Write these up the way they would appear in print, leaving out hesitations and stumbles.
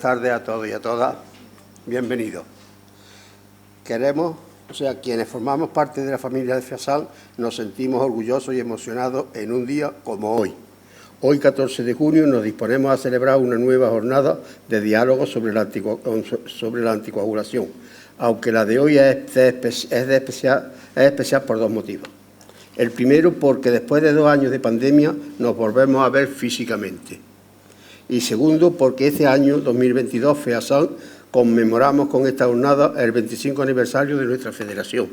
tardes a todos y a todas. Bienvenidos. Quienes formamos parte de la familia de FEASAN, nos sentimos orgullosos y emocionados en un día como hoy. Hoy, 14 de junio, nos disponemos a celebrar una nueva jornada de diálogo sobre la anticoagulación, aunque la de hoy es especial por dos motivos. El primero, porque después de 2 años de pandemia nos volvemos a ver físicamente. Y segundo, porque este año, 2022, FEASAN, conmemoramos con esta jornada el 25 aniversario de nuestra federación.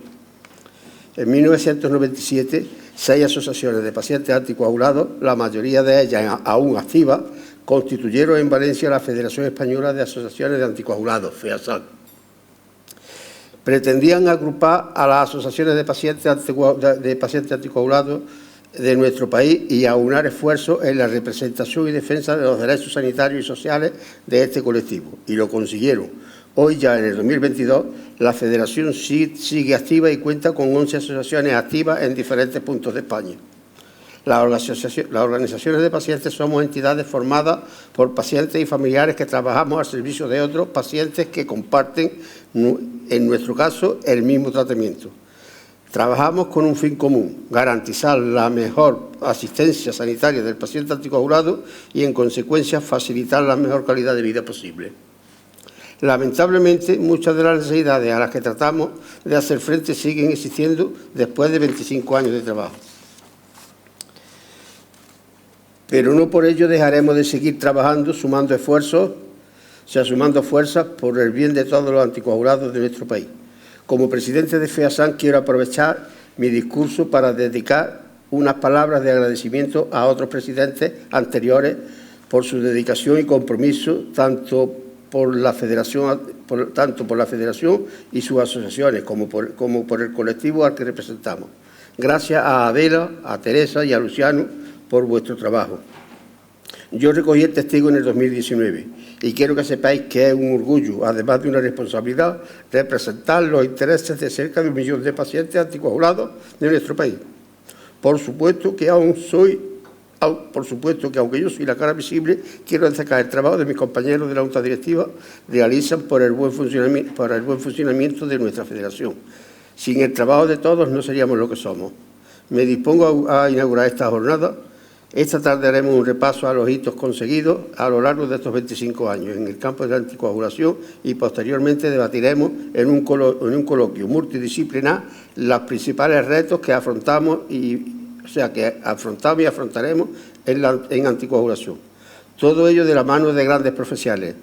En 1997, 6 asociaciones de pacientes anticoagulados, la mayoría de ellas aún activas, constituyeron en Valencia la Federación Española de Asociaciones de Anticoagulados, FEASAN. Pretendían agrupar a las asociaciones de pacientes anticoagulados de nuestro país y aunar esfuerzos en la representación y defensa de los derechos sanitarios y sociales de este colectivo. Y lo consiguieron. Hoy, ya en el 2022, la Federación sigue activa y cuenta con 11 asociaciones activas en diferentes puntos de España. Las organizaciones de pacientes somos entidades formadas por pacientes y familiares que trabajamos al servicio de otros pacientes que comparten, en nuestro caso, el mismo tratamiento. Trabajamos con un fin común, garantizar la mejor asistencia sanitaria del paciente anticoagulado y, en consecuencia, facilitar la mejor calidad de vida posible. Lamentablemente, muchas de las necesidades a las que tratamos de hacer frente siguen existiendo después de 25 años de trabajo. Pero no por ello dejaremos de seguir trabajando, sumando fuerzas por el bien de todos los anticoagulados de nuestro país. Como presidente de FEASAN, quiero aprovechar mi discurso para dedicar unas palabras de agradecimiento a otros presidentes anteriores por su dedicación y compromiso, tanto por la Federación y sus asociaciones, como por el colectivo al que representamos. Gracias a Adela, a Teresa y a Luciano por vuestro trabajo. Yo recogí el testigo en el 2019 y quiero que sepáis que es un orgullo, además de una responsabilidad, representar los intereses de cerca de 1 millón de pacientes anticoagulados de nuestro país. Por supuesto que aunque yo soy la cara visible, quiero destacar el trabajo de mis compañeros de la Junta Directiva realizan por el buen funcionamiento de nuestra federación. Sin el trabajo de todos no seríamos lo que somos. Me dispongo a inaugurar esta jornada. Esta tarde haremos un repaso a los hitos conseguidos a lo largo de estos 25 años en el campo de la anticoagulación y posteriormente debatiremos en un coloquio multidisciplinar los principales retos que afrontamos y afrontaremos en anticoagulación. Todo ello de la mano de grandes profesionales,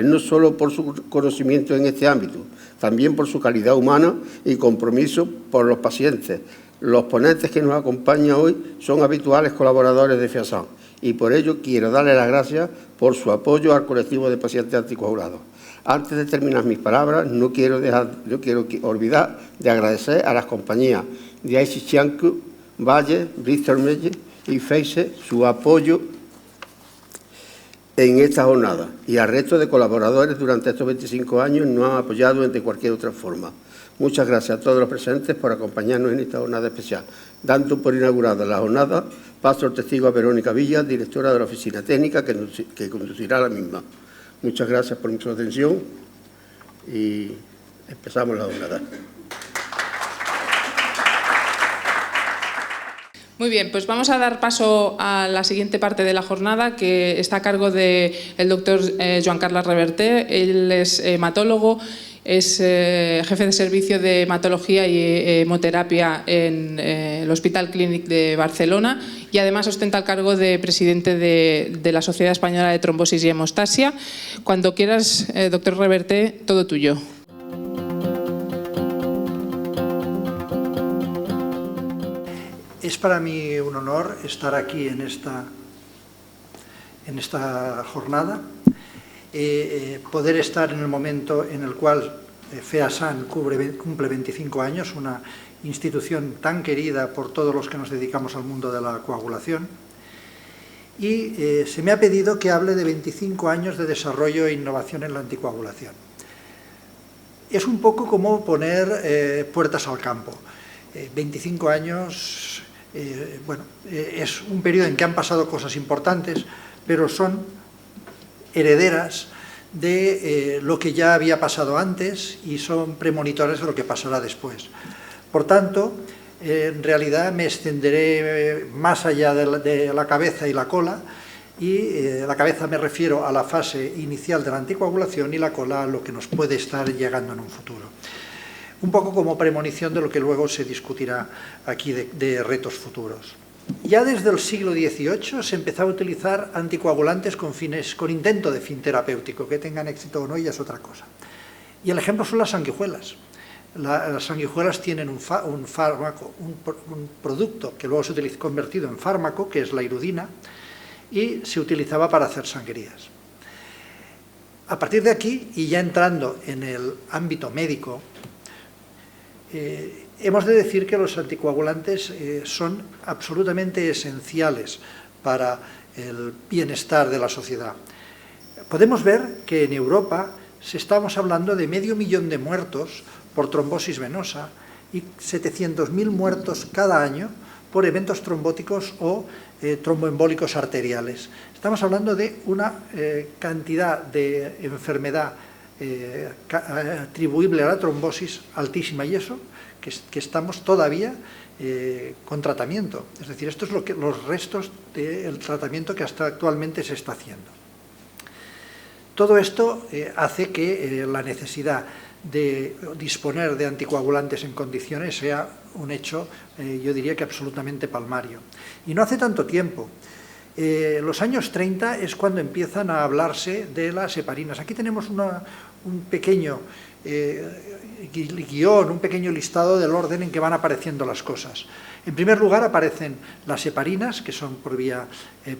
no solo por su conocimiento en este ámbito, también por su calidad humana y compromiso por los pacientes. Los ponentes que nos acompañan hoy son habituales colaboradores de FEASAN y por ello quiero darles las gracias por su apoyo al colectivo de pacientes anticoagulados. Antes de terminar mis palabras, no quiero olvidar de agradecer a las compañías de Chianco, Valle, Bristol Myers y Pfizer su apoyo en esta jornada y al resto de colaboradores durante estos 25 años nos han apoyado de cualquier otra forma. Muchas gracias a todos los presentes por acompañarnos en esta jornada especial. Dando por inaugurada la jornada, paso el testigo a Verónica Villa, directora de la Oficina Técnica, que conducirá la misma. Muchas gracias por su atención y empezamos la jornada. Muy bien, pues vamos a dar paso a la siguiente parte de la jornada, que está a cargo del doctor Joan Carles Reverté. Él es hematólogo, es jefe de servicio de hematología y hemoterapia en el Hospital Clínic de Barcelona y además ostenta el cargo de presidente de la Sociedad Española de Trombosis y Hemostasia. Cuando quieras, doctor Reverté, todo tuyo. Es para mí un honor estar aquí en esta jornada, poder estar en el momento en el cual FEASAN cumple 25 años, una institución tan querida por todos los que nos dedicamos al mundo de la coagulación. Y se me ha pedido que hable de 25 años de desarrollo e innovación en la anticoagulación. Es un poco como poner puertas al campo. 25 años... es un periodo en que han pasado cosas importantes, pero son herederas de lo que ya había pasado antes y son premonitores de lo que pasará después. Por tanto, en realidad me extenderé más allá de la cabeza y la cola, y la cabeza me refiero a la fase inicial de la anticoagulación y la cola a lo que nos puede estar llegando en un futuro. Un poco como premonición de lo que luego se discutirá aquí de retos futuros. Ya desde el siglo XVIII se empezaba a utilizar anticoagulantes con intento de fin terapéutico, que tengan éxito o no ya es otra cosa. Y el ejemplo son las sanguijuelas. Las sanguijuelas tienen un fármaco, un producto que luego se utiliza convertido en fármaco, que es la irudina, y se utilizaba para hacer sangrías. A partir de aquí, y ya entrando en el ámbito médico, hemos de decir que los anticoagulantes son absolutamente esenciales para el bienestar de la sociedad. Podemos ver que en Europa estamos hablando de 500.000 de muertos por trombosis venosa y 700.000 muertos cada año por eventos trombóticos o tromboembólicos arteriales. Estamos hablando de una cantidad de enfermedad atribuible a la trombosis altísima, y eso que estamos todavía con tratamiento. Es decir, esto es los restos del tratamiento que hasta actualmente se está haciendo. Todo esto hace que la necesidad de disponer de anticoagulantes en condiciones sea un hecho, yo diría que absolutamente palmario. Y no hace tanto tiempo. Los años 30 es cuando empiezan a hablarse de las heparinas. Aquí tenemos un pequeño guión, un pequeño listado del orden en que van apareciendo las cosas. En primer lugar aparecen las heparinas, que son por vía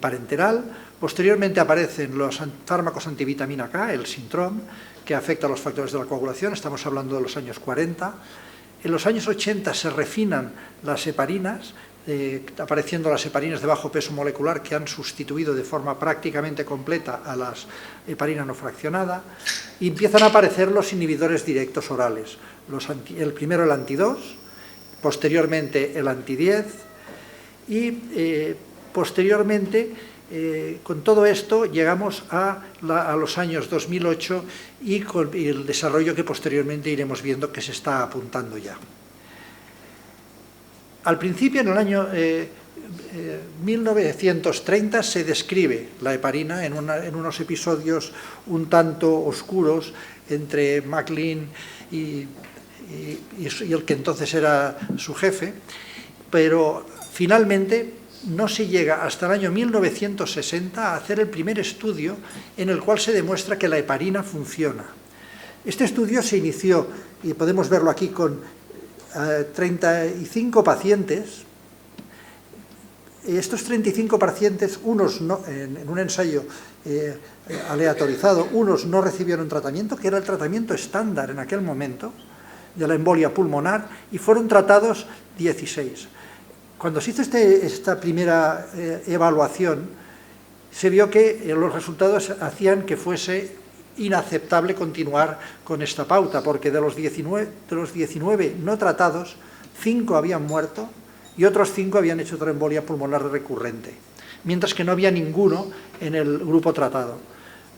parenteral. Posteriormente aparecen los fármacos antivitamina K, el Sintrom, que afecta a los factores de la coagulación. Estamos hablando de los años 40. En los años 80 se refinan las heparinas, apareciendo las heparinas de bajo peso molecular, que han sustituido de forma prácticamente completa a las heparinas no fraccionada, y empiezan a aparecer los inhibidores directos orales. El primero el anti-2, posteriormente el anti-10, y posteriormente, con todo esto, llegamos a los años 2008 y con el desarrollo que posteriormente iremos viendo que se está apuntando ya. Al principio, en el año 1930, se describe la heparina en unos episodios un tanto oscuros entre Maclean y el que entonces era su jefe, pero finalmente no se llega hasta el año 1960 a hacer el primer estudio en el cual se demuestra que la heparina funciona. Este estudio se inició, y podemos verlo aquí, con 35 pacientes. Estos 35 pacientes, unos no, en un ensayo aleatorizado, unos no recibieron tratamiento, que era el tratamiento estándar en aquel momento de la embolia pulmonar, y fueron tratados 16. Cuando se hizo esta primera evaluación, se vio que los resultados hacían que fuese inaceptable continuar con esta pauta, porque de los 19 no tratados, 5 habían muerto y otros 5 habían hecho otra embolia pulmonar recurrente, mientras que no había ninguno en el grupo tratado.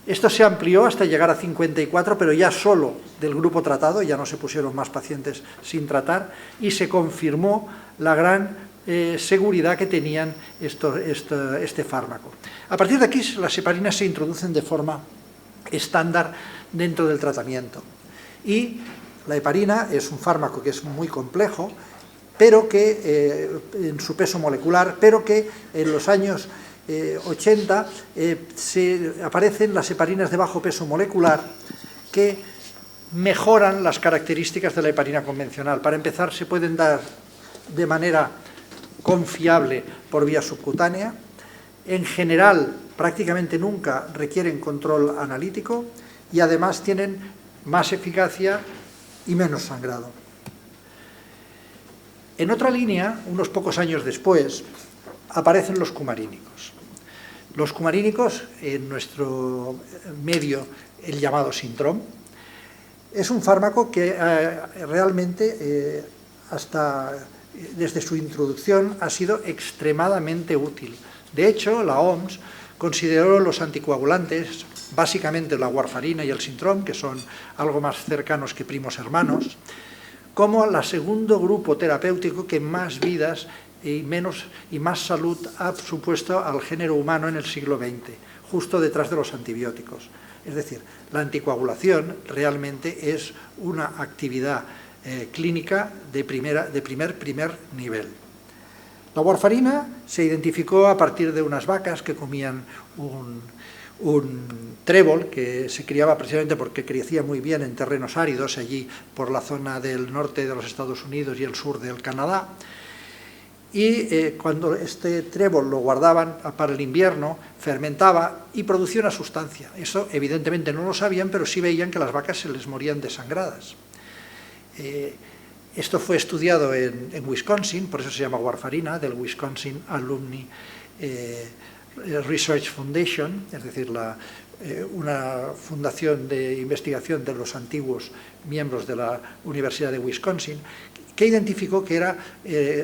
Esto se amplió hasta llegar a 54, pero ya solo del grupo tratado, ya no se pusieron más pacientes sin tratar, y se confirmó la gran seguridad que tenían este fármaco. A partir de aquí, las heparinas se introducen de forma estándar dentro del tratamiento. Y la heparina es un fármaco que es muy complejo, pero que en su peso molecular, pero que en los años 80 aparecen las heparinas de bajo peso molecular que mejoran las características de la heparina convencional. Para empezar, se pueden dar de manera confiable por vía subcutánea. En general, prácticamente nunca requieren control analítico y además tienen más eficacia y menos sangrado. En otra línea, unos pocos años después, aparecen los cumarínicos. Los cumarínicos, en nuestro medio, el llamado Sintrom, es un fármaco que realmente desde su introducción ha sido extremadamente útil. De hecho, la OMS consideró los anticoagulantes, básicamente la warfarina y el sintrom, que son algo más cercanos que primos hermanos, como el segundo grupo terapéutico que más vidas y más salud ha supuesto al género humano en el siglo XX, justo detrás de los antibióticos. Es decir, la anticoagulación realmente es una actividad clínica de primer nivel. La warfarina se identificó a partir de unas vacas que comían un trébol que se criaba precisamente porque crecía muy bien en terrenos áridos, allí por la zona del norte de los Estados Unidos y el sur del Canadá. Y cuando este trébol lo guardaban para el invierno, fermentaba y producía una sustancia. Eso evidentemente no lo sabían, pero sí veían que las vacas se les morían desangradas. Esto fue estudiado en Wisconsin, por eso se llama warfarina, del Wisconsin Alumni Research Foundation, es decir, una fundación de investigación de los antiguos miembros de la Universidad de Wisconsin, que identificó que era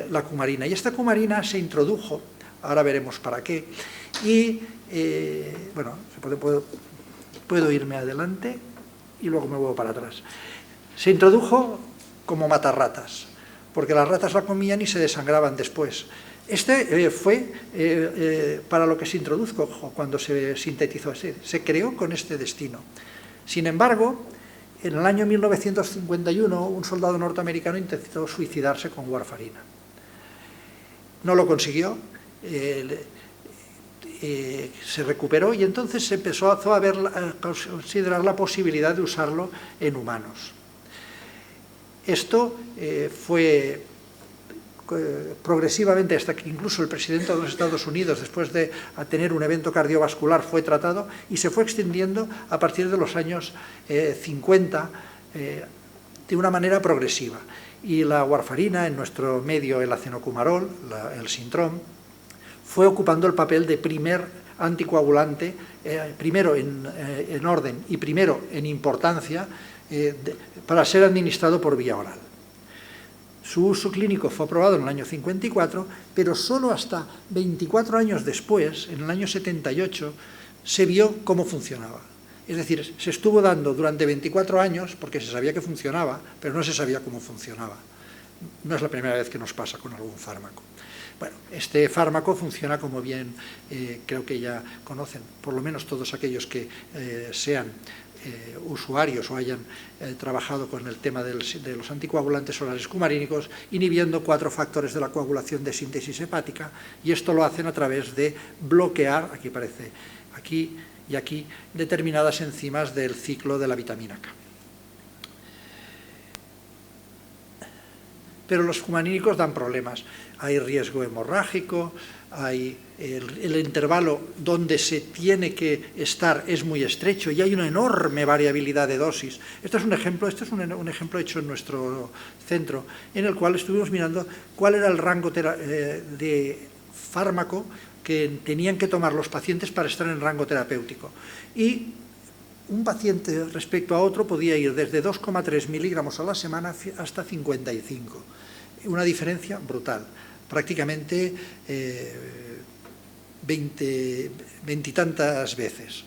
la cumarina. Y esta cumarina se introdujo, ahora veremos para qué, y, bueno, puedo irme adelante y luego me vuelvo para atrás. Se introdujo como matarratas, porque las ratas la comían y se desangraban después. Este fue para lo que se introdujo cuando se sintetizó, se creó con este destino. Sin embargo, en el año 1951, un soldado norteamericano intentó suicidarse con warfarina. No lo consiguió, se recuperó y entonces se empezó a considerar la posibilidad de usarlo en humanos. Esto fue progresivamente hasta que incluso el presidente de los Estados Unidos, después de tener un evento cardiovascular, fue tratado y se fue extendiendo a partir de los años 50 de una manera progresiva. Y la warfarina, en nuestro medio el acenocumarol, el sintrom, fue ocupando el papel de primer anticoagulante, primero en orden y primero en importancia, para ser administrado por vía oral. Su uso clínico fue aprobado en el año 54, pero solo hasta 24 años después, en el año 78, se vio cómo funcionaba. Es decir, se estuvo dando durante 24 años porque se sabía que funcionaba, pero no se sabía cómo funcionaba. No es la primera vez que nos pasa con algún fármaco. Bueno, este fármaco funciona como bien creo que ya conocen, por lo menos todos aquellos que sean usuarios o hayan trabajado con el tema de los anticoagulantes orales cumarínicos, inhibiendo 4 factores de la coagulación de síntesis hepática, y esto lo hacen a través de bloquear, aquí aparece aquí y aquí, determinadas enzimas del ciclo de la vitamina K. Pero los cumarínicos dan problemas. Hay riesgo hemorrágico, hay el intervalo donde se tiene que estar es muy estrecho y hay una enorme variabilidad de dosis. Este es un ejemplo hecho en nuestro centro, en el cual estuvimos mirando cuál era el rango de fármaco que tenían que tomar los pacientes para estar en rango terapéutico. Y un paciente respecto a otro podía ir desde 2,3 miligramos a la semana hasta 55. Una diferencia brutal. Prácticamente 20 y tantas veces.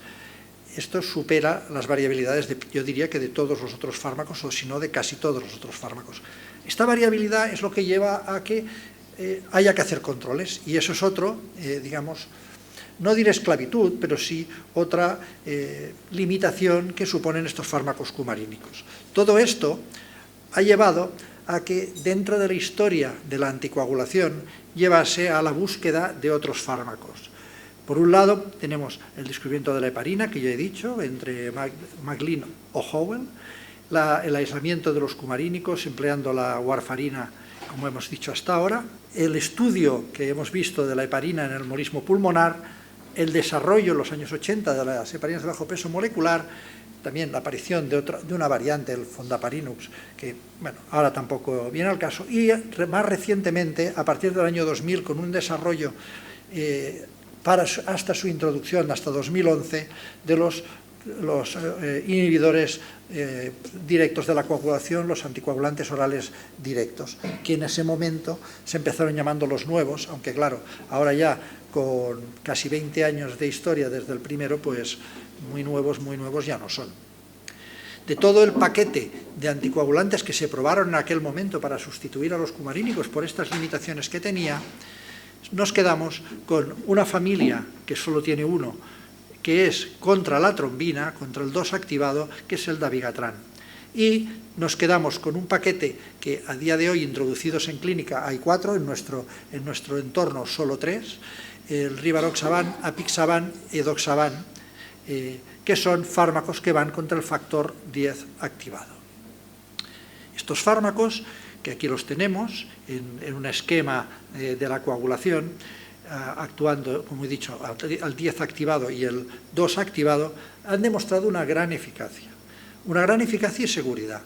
Esto supera las variabilidades, yo diría que de todos los otros fármacos, o si no de casi todos los otros fármacos. Esta variabilidad es lo que lleva a que haya que hacer controles, y eso es otro, digamos, no diré esclavitud, pero sí otra limitación que suponen estos fármacos cumarínicos. Todo esto ha llevado a que dentro de la historia de la anticoagulación llevase a la búsqueda de otros fármacos. Por un lado tenemos el descubrimiento de la heparina, que ya he dicho, entre MacLean o Howell, el aislamiento de los cumarínicos empleando la warfarina, como hemos dicho hasta ahora, el estudio que hemos visto de la heparina en el embolismo pulmonar, el desarrollo en los años 80 de las heparinas de bajo peso molecular, también la aparición de una variante, el Fondaparinux, que bueno, ahora tampoco viene al caso, y más recientemente, a partir del año 2000, con un desarrollo hasta su introducción, hasta 2011, de los inhibidores directos de la coagulación, los anticoagulantes orales directos, que en ese momento se empezaron llamando los nuevos, aunque claro, ahora ya con casi 20 años de historia desde el primero, pues muy nuevos ya no son. De todo el paquete de anticoagulantes que se probaron en aquel momento para sustituir a los cumarínicos por estas limitaciones que tenía, nos quedamos con una familia que solo tiene uno, que es contra la trombina, contra el 2 activado, que es el dabigatran. Y nos quedamos con un paquete que a día de hoy, introducidos en clínica, hay 4, en nuestro entorno solo 3, el rivaroxaban, apixaban, edoxaban, que son fármacos que van contra el factor 10 activado. Estos fármacos, que aquí los tenemos en un esquema de la coagulación, actuando, como he dicho, al 10 activado y el 2 activado, han demostrado una gran eficacia y seguridad.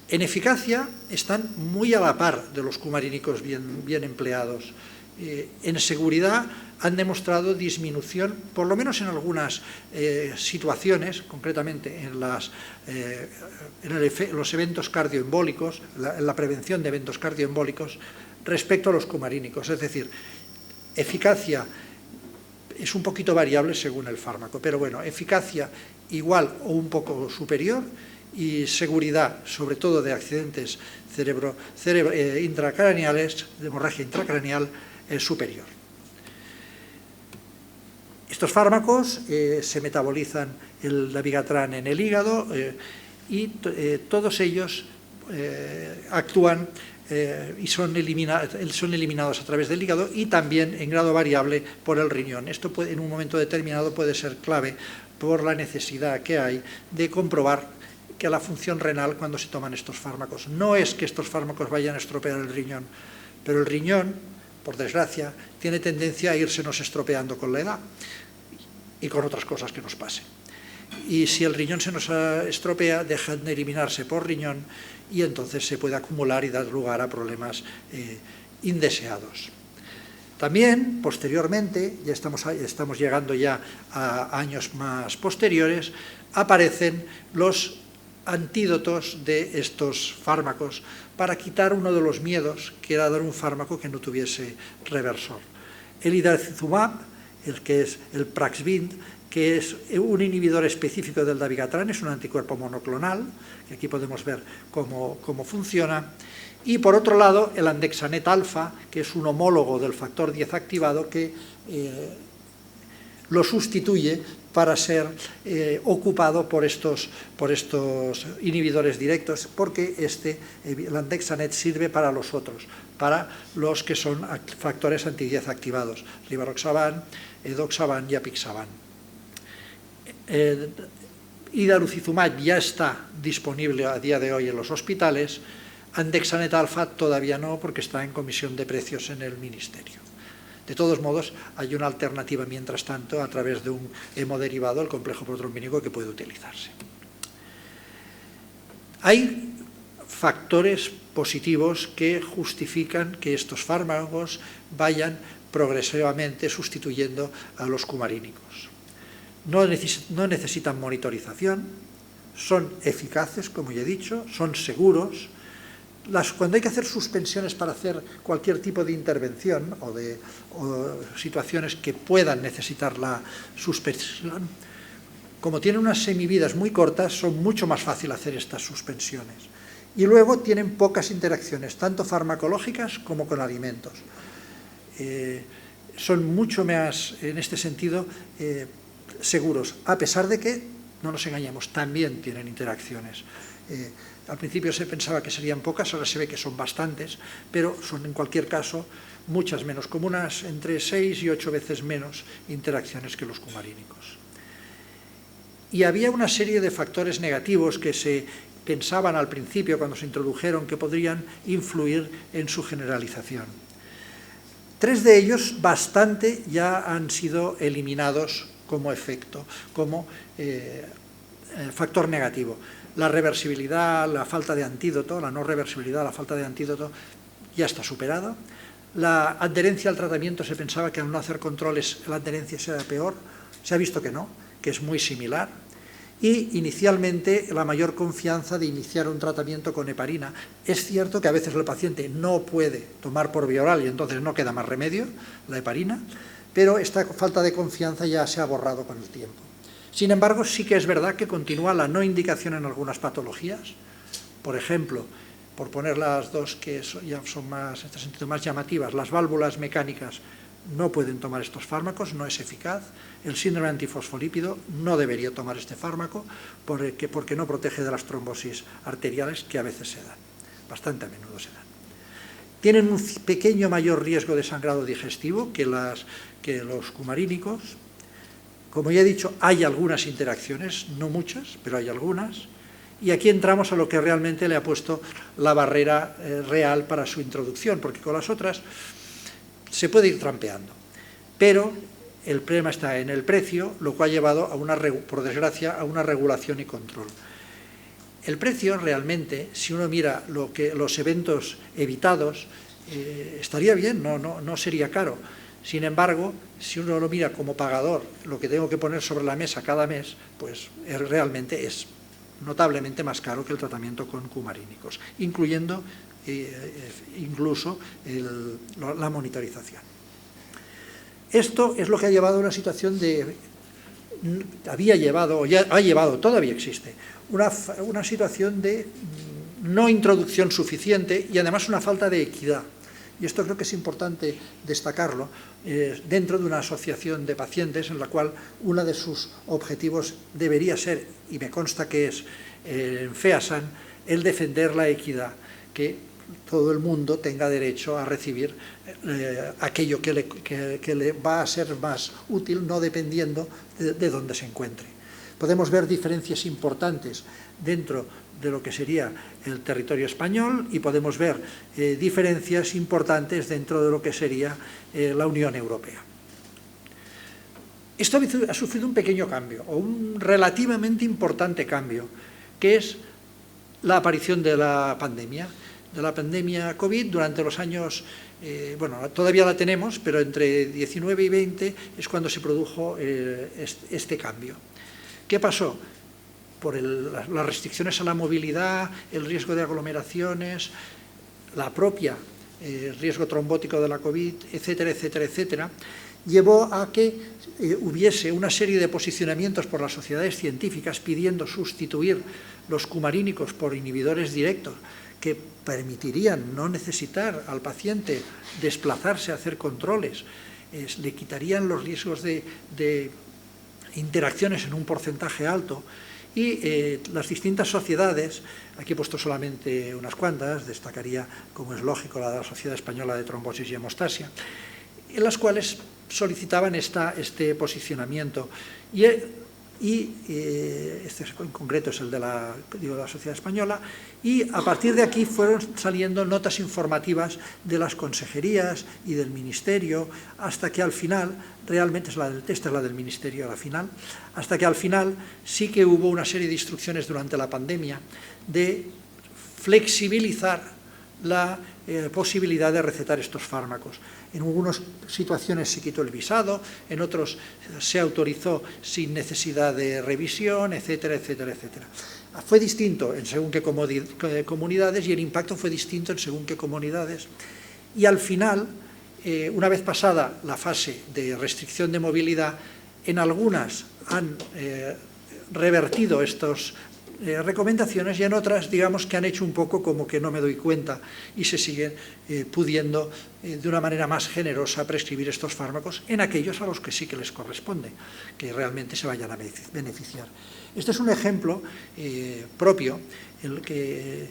En eficacia están muy a la par de los cumarínicos bien empleados. En seguridad han demostrado disminución, por lo menos en algunas situaciones, concretamente en los eventos cardioembólicos, en la prevención de eventos cardioembólicos, respecto a los cumarínicos. Es decir, eficacia es un poquito variable según el fármaco, pero bueno, eficacia igual o un poco superior y seguridad, sobre todo de accidentes intracraneales, de hemorragia intracraneal, superior. Estos fármacos se metabolizan el dabigatran en el hígado y todos ellos actúan y son eliminados a través del hígado y también en grado variable por el riñón. Esto en un momento determinado puede ser clave por la necesidad que hay de comprobar que la función renal cuando se toman estos fármacos. No es que estos fármacos vayan a estropear el riñón, pero el riñón, por desgracia, tiene tendencia a irsenos estropeando con la edad y con otras cosas que nos pasen. Y si el riñón se nos estropea, dejan de eliminarse por riñón y entonces se puede acumular y dar lugar a problemas indeseados. También, posteriormente, ya estamos llegando ya a años más posteriores, aparecen los antídotos de estos fármacos para quitar uno de los miedos, que era dar un fármaco que no tuviese reversor. El idarucizumab, el que es el Praxbind, que es un inhibidor específico del dabigatran, es un anticuerpo monoclonal, que aquí podemos ver cómo funciona. Y por otro lado, el andexanet alfa, que es un homólogo del factor 10 activado, que lo sustituye para ser ocupado por estos inhibidores directos, porque el andexanet sirve para los otros, para los que son factores anti-10 activados, rivaroxaban, edoxaban y apixaban. Idarucizumab ya está disponible a día de hoy en los hospitales, andexanet alfa todavía no, porque está en comisión de precios en el Ministerio. De todos modos, hay una alternativa mientras tanto a través de un hemoderivado, el complejo protrombínico, que puede utilizarse. Hay factores positivos que justifican que estos fármacos vayan progresivamente sustituyendo a los cumarínicos. No necesitan monitorización, son eficaces, como ya he dicho, son seguros. Cuando hay que hacer suspensiones para hacer cualquier tipo de intervención o situaciones que puedan necesitar la suspensión, como tienen unas semividas muy cortas, son mucho más fácil hacer estas suspensiones. Y luego tienen pocas interacciones, tanto farmacológicas como con alimentos. Son mucho más, en este sentido, seguros, a pesar de que, no nos engañemos, también tienen interacciones. Al principio se pensaba que serían pocas, ahora se ve que son bastantes, pero son en cualquier caso muchas menos, como unas entre 6 y 8 veces menos interacciones que los cumarínicos. Y había una serie de factores negativos que se pensaban al principio cuando se introdujeron que podrían influir en su generalización. 3 de ellos bastante ya han sido eliminados como efecto, como factor negativo. La reversibilidad, la falta de antídoto, la no reversibilidad, la falta de antídoto ya está superada. La adherencia al tratamiento, se pensaba que al no hacer controles la adherencia sea peor, se ha visto que no, que es muy similar. y inicialmente la mayor confianza de iniciar un tratamiento con heparina. Es cierto que a veces el paciente no puede tomar por vía oral y entonces no queda más remedio, la heparina, pero esta falta de confianza ya se ha borrado con el tiempo. Sin embargo, sí que es verdad que continúa la no indicación en algunas patologías. Por ejemplo, por poner las dos que ya son más, en este sentido, más llamativas, las válvulas mecánicas no pueden tomar estos fármacos, no es eficaz. El síndrome antifosfolípido no debería tomar este fármaco porque no protege de las trombosis arteriales que a veces se dan, bastante a menudo se dan. Tienen un pequeño mayor riesgo de sangrado digestivo que los cumarínicos. Como ya he dicho, hay algunas interacciones, no muchas, pero hay algunas. Y aquí entramos a lo que realmente le ha puesto la barrera real para su introducción, porque con las otras se puede ir trampeando. Pero el problema está en el precio, lo cual ha llevado, por desgracia, a una regulación y control. El precio realmente, si uno mira los eventos evitados, estaría bien, no sería caro. Sin embargo, si uno lo mira como pagador, lo que tengo que poner sobre la mesa cada mes, pues realmente es notablemente más caro que el tratamiento con cumarínicos, incluyendo incluso la monitorización. Esto es lo que ha llevado a una situación todavía existe, una situación de no introducción suficiente y además una falta de equidad. Y esto creo que es importante destacarlo dentro de una asociación de pacientes en la cual uno de sus objetivos debería ser, y me consta que es en FEASAN, el defender la equidad, que todo el mundo tenga derecho a recibir aquello que le va a ser más útil, no dependiendo de dónde se encuentre. Podemos ver diferencias importantes dentro de lo que sería el territorio español y podemos ver diferencias importantes dentro de lo que sería la Unión Europea. Esto ha sufrido un pequeño cambio, o un relativamente importante cambio, que es la aparición de la pandemia COVID durante los años, bueno, todavía la tenemos, pero entre 19 y 20 es cuando se produjo este cambio. ¿Qué pasó? Por las restricciones a la movilidad, el riesgo de aglomeraciones, la propia riesgo trombótico de la COVID, etcétera, etcétera, etcétera, llevó a que hubiese una serie de posicionamientos por las sociedades científicas pidiendo sustituir los cumarínicos por inhibidores directos que permitirían no necesitar al paciente desplazarse a hacer controles, le quitarían los riesgos de interacciones en un porcentaje alto. Y las distintas sociedades, aquí he puesto solamente unas cuantas, destacaría, como es lógico, la de la Sociedad Española de Trombosis y Hemostasia, en las cuales solicitaban este posicionamiento. Y este en concreto es el de la Sociedad Española, y a partir de aquí fueron saliendo notas informativas de las consejerías y del Ministerio, hasta que al final, realmente esta es la del Ministerio a la final, hasta que al final sí que hubo una serie de instrucciones durante la pandemia de flexibilizar la posibilidad de recetar estos fármacos. En algunas situaciones se quitó el visado, en otros se autorizó sin necesidad de revisión, etcétera, etcétera, etcétera. Fue distinto en según qué comunidades y el impacto fue distinto en según qué comunidades. Y al final, una vez pasada la fase de restricción de movilidad, en algunas han revertido estas recomendaciones y en otras, digamos, que han hecho un poco como que no me doy cuenta y se siguen pudiendo de una manera más generosa prescribir estos fármacos en aquellos a los que sí que les corresponde, que realmente se vayan a beneficiar. Este es un ejemplo propio, que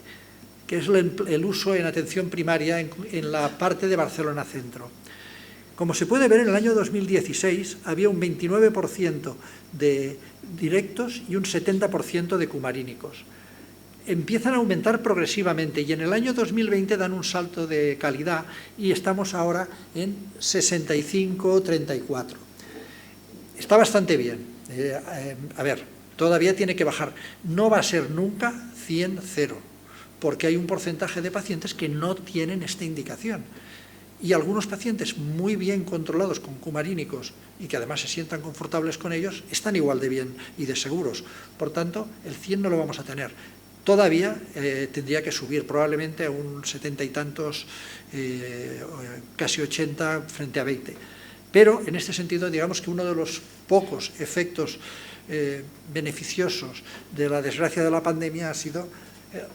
es el uso en atención primaria en la parte de Barcelona Centro. Como se puede ver, en el año 2016 había un 29% de directos y un 70% de cumarínicos. Empiezan a aumentar progresivamente y en el año 2020 dan un salto de calidad y estamos ahora en 65-34. Está bastante bien. A ver, todavía tiene que bajar. No va a ser nunca 100-0, porque hay un porcentaje de pacientes que no tienen esta indicación. y algunos pacientes muy bien controlados con cumarínicos y que además se sientan confortables con ellos, están igual de bien y de seguros. Por tanto, el 100 no lo vamos a tener. Todavía tendría que subir probablemente a un 70 y tantos, casi 80 frente a 20. Pero en este sentido, digamos que uno de los pocos efectos beneficiosos de la desgracia de la pandemia ha sido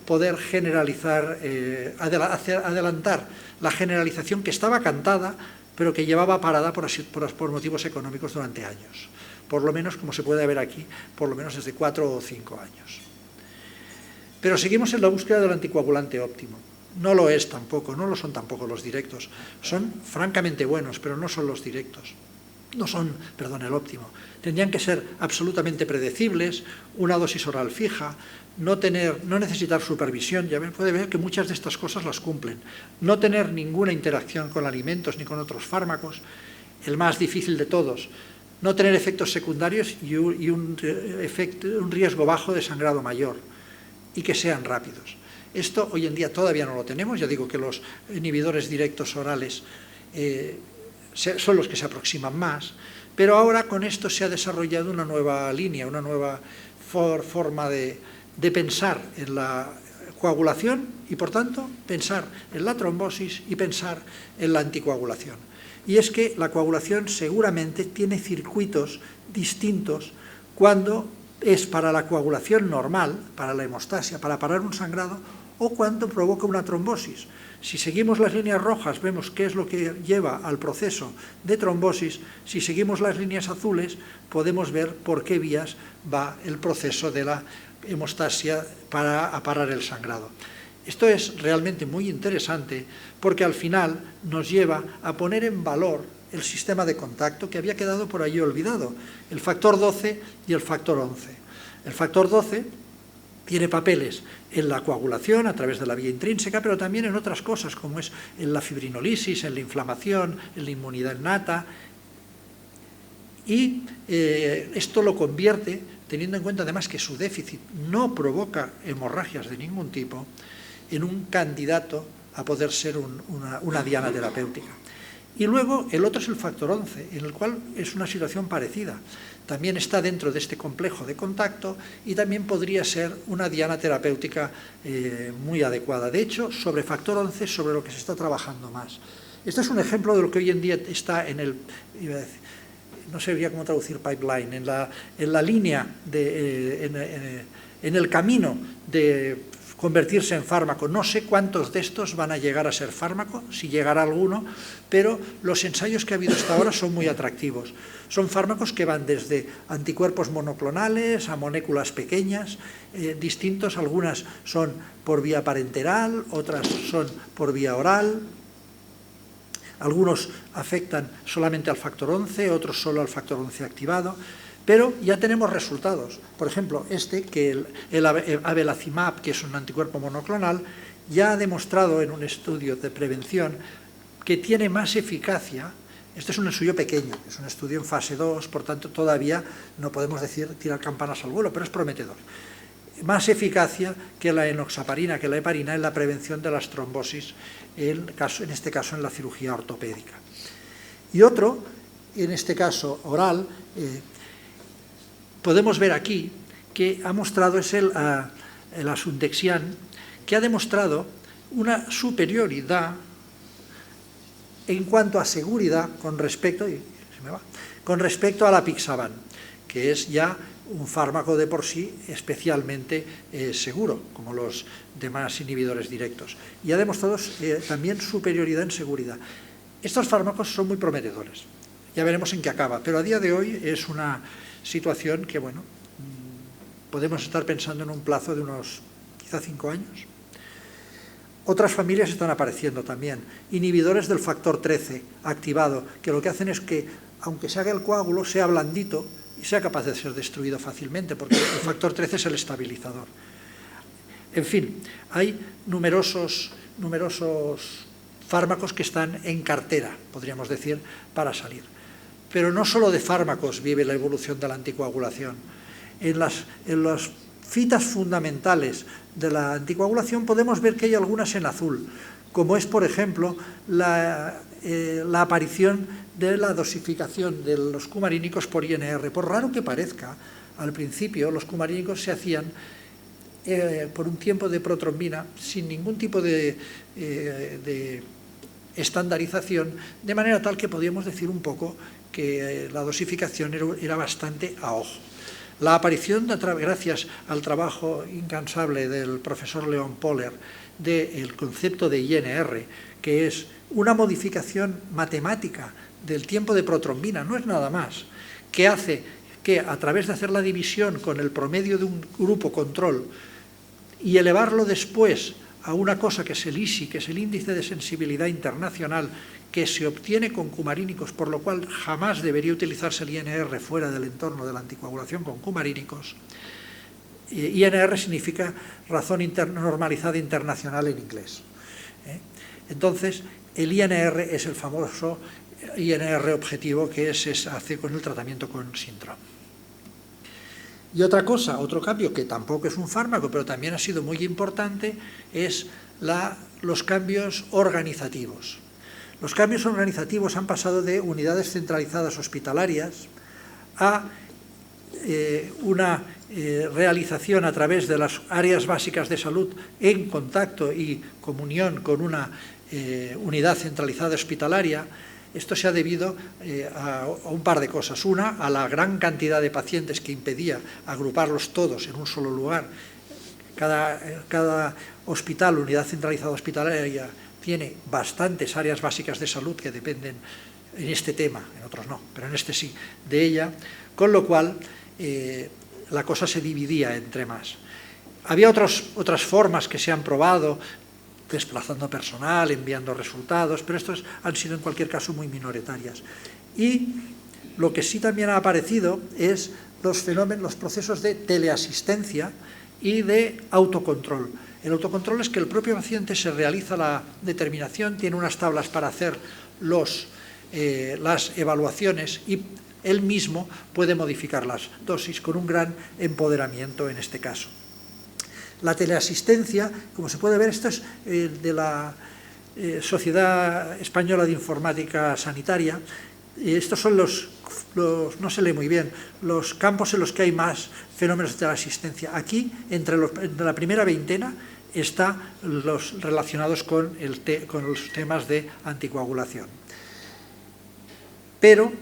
poder generalizar, adelantar la generalización que estaba cantada, pero que llevaba parada por motivos económicos durante años. Por lo menos, como se puede ver aquí, por lo menos desde 4 o 5 años. Pero seguimos en la búsqueda del anticoagulante óptimo. No lo es tampoco, no lo son tampoco los directos. Son francamente buenos, pero no son los directos. No son, perdón, el óptimo. Tendrían que ser absolutamente predecibles, una dosis oral fija, no necesitar supervisión. Ya puede ver que muchas de estas cosas las cumplen. No tener ninguna interacción con alimentos ni con otros fármacos. El más difícil de todos, no tener efectos secundarios y un riesgo bajo de sangrado mayor, y que sean rápidos. Esto hoy en día todavía no lo tenemos. Ya digo que los inhibidores directos orales son los que se aproximan más, pero ahora con esto se ha desarrollado una nueva línea, una nueva forma de pensar en la coagulación y, por tanto, pensar en la trombosis y pensar en la anticoagulación. Y es que la coagulación seguramente tiene circuitos distintos cuando es para la coagulación normal, para la hemostasia, para parar un sangrado, o cuando provoca una trombosis. Si seguimos las líneas rojas, vemos qué es lo que lleva al proceso de trombosis. Si seguimos las líneas azules, podemos ver por qué vías va el proceso de la hemostasia para parar el sangrado. Esto es realmente muy interesante porque al final nos lleva a poner en valor el sistema de contacto que había quedado por ahí olvidado, el factor 12 y el factor 11. El factor 12 tiene papeles en la coagulación a través de la vía intrínseca, pero también en otras cosas, como es en la fibrinolisis, en la inflamación, en la inmunidad innata. Y esto lo convierte, teniendo en cuenta además que su déficit no provoca hemorragias de ningún tipo, en un candidato a poder ser una diana terapéutica. Y luego el otro es el factor 11, en el cual es una situación parecida. También está dentro de este complejo de contacto y también podría ser una diana terapéutica muy adecuada. De hecho, sobre factor 11 es sobre lo que se está trabajando más. Este es un ejemplo de lo que hoy en día está en el, no sabría cómo traducir pipeline, en la línea, en el camino de convertirse en fármaco. No sé cuántos de estos van a llegar a ser fármaco, si llegará alguno, pero los ensayos que ha habido hasta ahora son muy atractivos. Son fármacos que van desde anticuerpos monoclonales a moléculas pequeñas, distintos. Algunas son por vía parenteral, otras son por vía oral. Algunos afectan solamente al factor 11, otros solo al factor 11 activado. Pero ya tenemos resultados. Por ejemplo, que el abelacimab, que es un anticuerpo monoclonal, ya ha demostrado en un estudio de prevención que tiene más eficacia. Este es un estudio pequeño, es un estudio en fase 2, por tanto todavía no podemos decir tirar campanas al vuelo, pero es prometedor. Más eficacia que la enoxaparina, que la heparina en la prevención de las trombosis, en este caso en la cirugía ortopédica. Y otro, en este caso oral, podemos ver aquí que ha mostrado, es el asundexian, que ha demostrado una superioridad en cuanto a seguridad con respecto a la apixaban, que es ya un fármaco de por sí especialmente seguro, como los demás inhibidores directos. Y ha demostrado también superioridad en seguridad. Estos fármacos son muy prometedores. Ya veremos en qué acaba, pero a día de hoy es una situación que, bueno, podemos estar pensando en un plazo de unos quizá 5 años. Otras familias están apareciendo también, inhibidores del factor 13 activado, que lo que hacen es que, aunque se haga el coágulo, sea blandito y sea capaz de ser destruido fácilmente, porque el factor 13 es el estabilizador. En fin, hay numerosos fármacos que están en cartera, podríamos decir, para salir. Pero no solo de fármacos vive la evolución de la anticoagulación. En las fitas fundamentales de la anticoagulación podemos ver que hay algunas en azul, como es, por ejemplo, la la aparición de la dosificación de los cumarínicos por INR. Por raro que parezca, al principio los cumarínicos se hacían por un tiempo de protrombina sin ningún tipo de estandarización, de manera tal que podíamos decir un poco que la dosificación era bastante a ojo. La aparición, gracias al trabajo incansable del profesor Leon Poller, del concepto de INR, que es una modificación matemática del tiempo de protrombina, no es nada más, que hace que a través de hacer la división con el promedio de un grupo control y elevarlo después a una cosa que es el ISI, que es el índice de sensibilidad internacional, que se obtiene con cumarínicos, por lo cual jamás debería utilizarse el INR fuera del entorno de la anticoagulación con cumarínicos. INR significa razón normalizada internacional en inglés. Entonces, el INR es el famoso INR objetivo que se hace con el tratamiento con síndrome. Y otra cosa, otro cambio que tampoco es un fármaco, pero también ha sido muy importante, es los cambios organizativos. Los cambios organizativos han pasado de unidades centralizadas hospitalarias a una realización a través de las áreas básicas de salud en contacto y comunión con una unidad centralizada hospitalaria. Esto se ha debido a un par de cosas. Una, a la gran cantidad de pacientes que impedía agruparlos todos en un solo lugar. Cada hospital, unidad centralizada hospitalaria, tiene bastantes áreas básicas de salud que dependen, en este tema, en otros no, pero en este sí, de ella, con lo cual la cosa se dividía entre más. Había otras formas que se han probado, desplazando personal, enviando resultados, pero estos han sido en cualquier caso muy minoritarias. Y lo que sí también ha aparecido es los procesos de teleasistencia y de autocontrol. El autocontrol es que el propio paciente se realiza la determinación, tiene unas tablas para hacer las evaluaciones y él mismo puede modificar las dosis con un gran empoderamiento en este caso. La teleasistencia, como se puede ver, esto es de la Sociedad Española de Informática Sanitaria. Estos son no se lee muy bien, los campos en los que hay más fenómenos de teleasistencia. Aquí, entre la primera veintena, están los relacionados con los temas de anticoagulación. Pero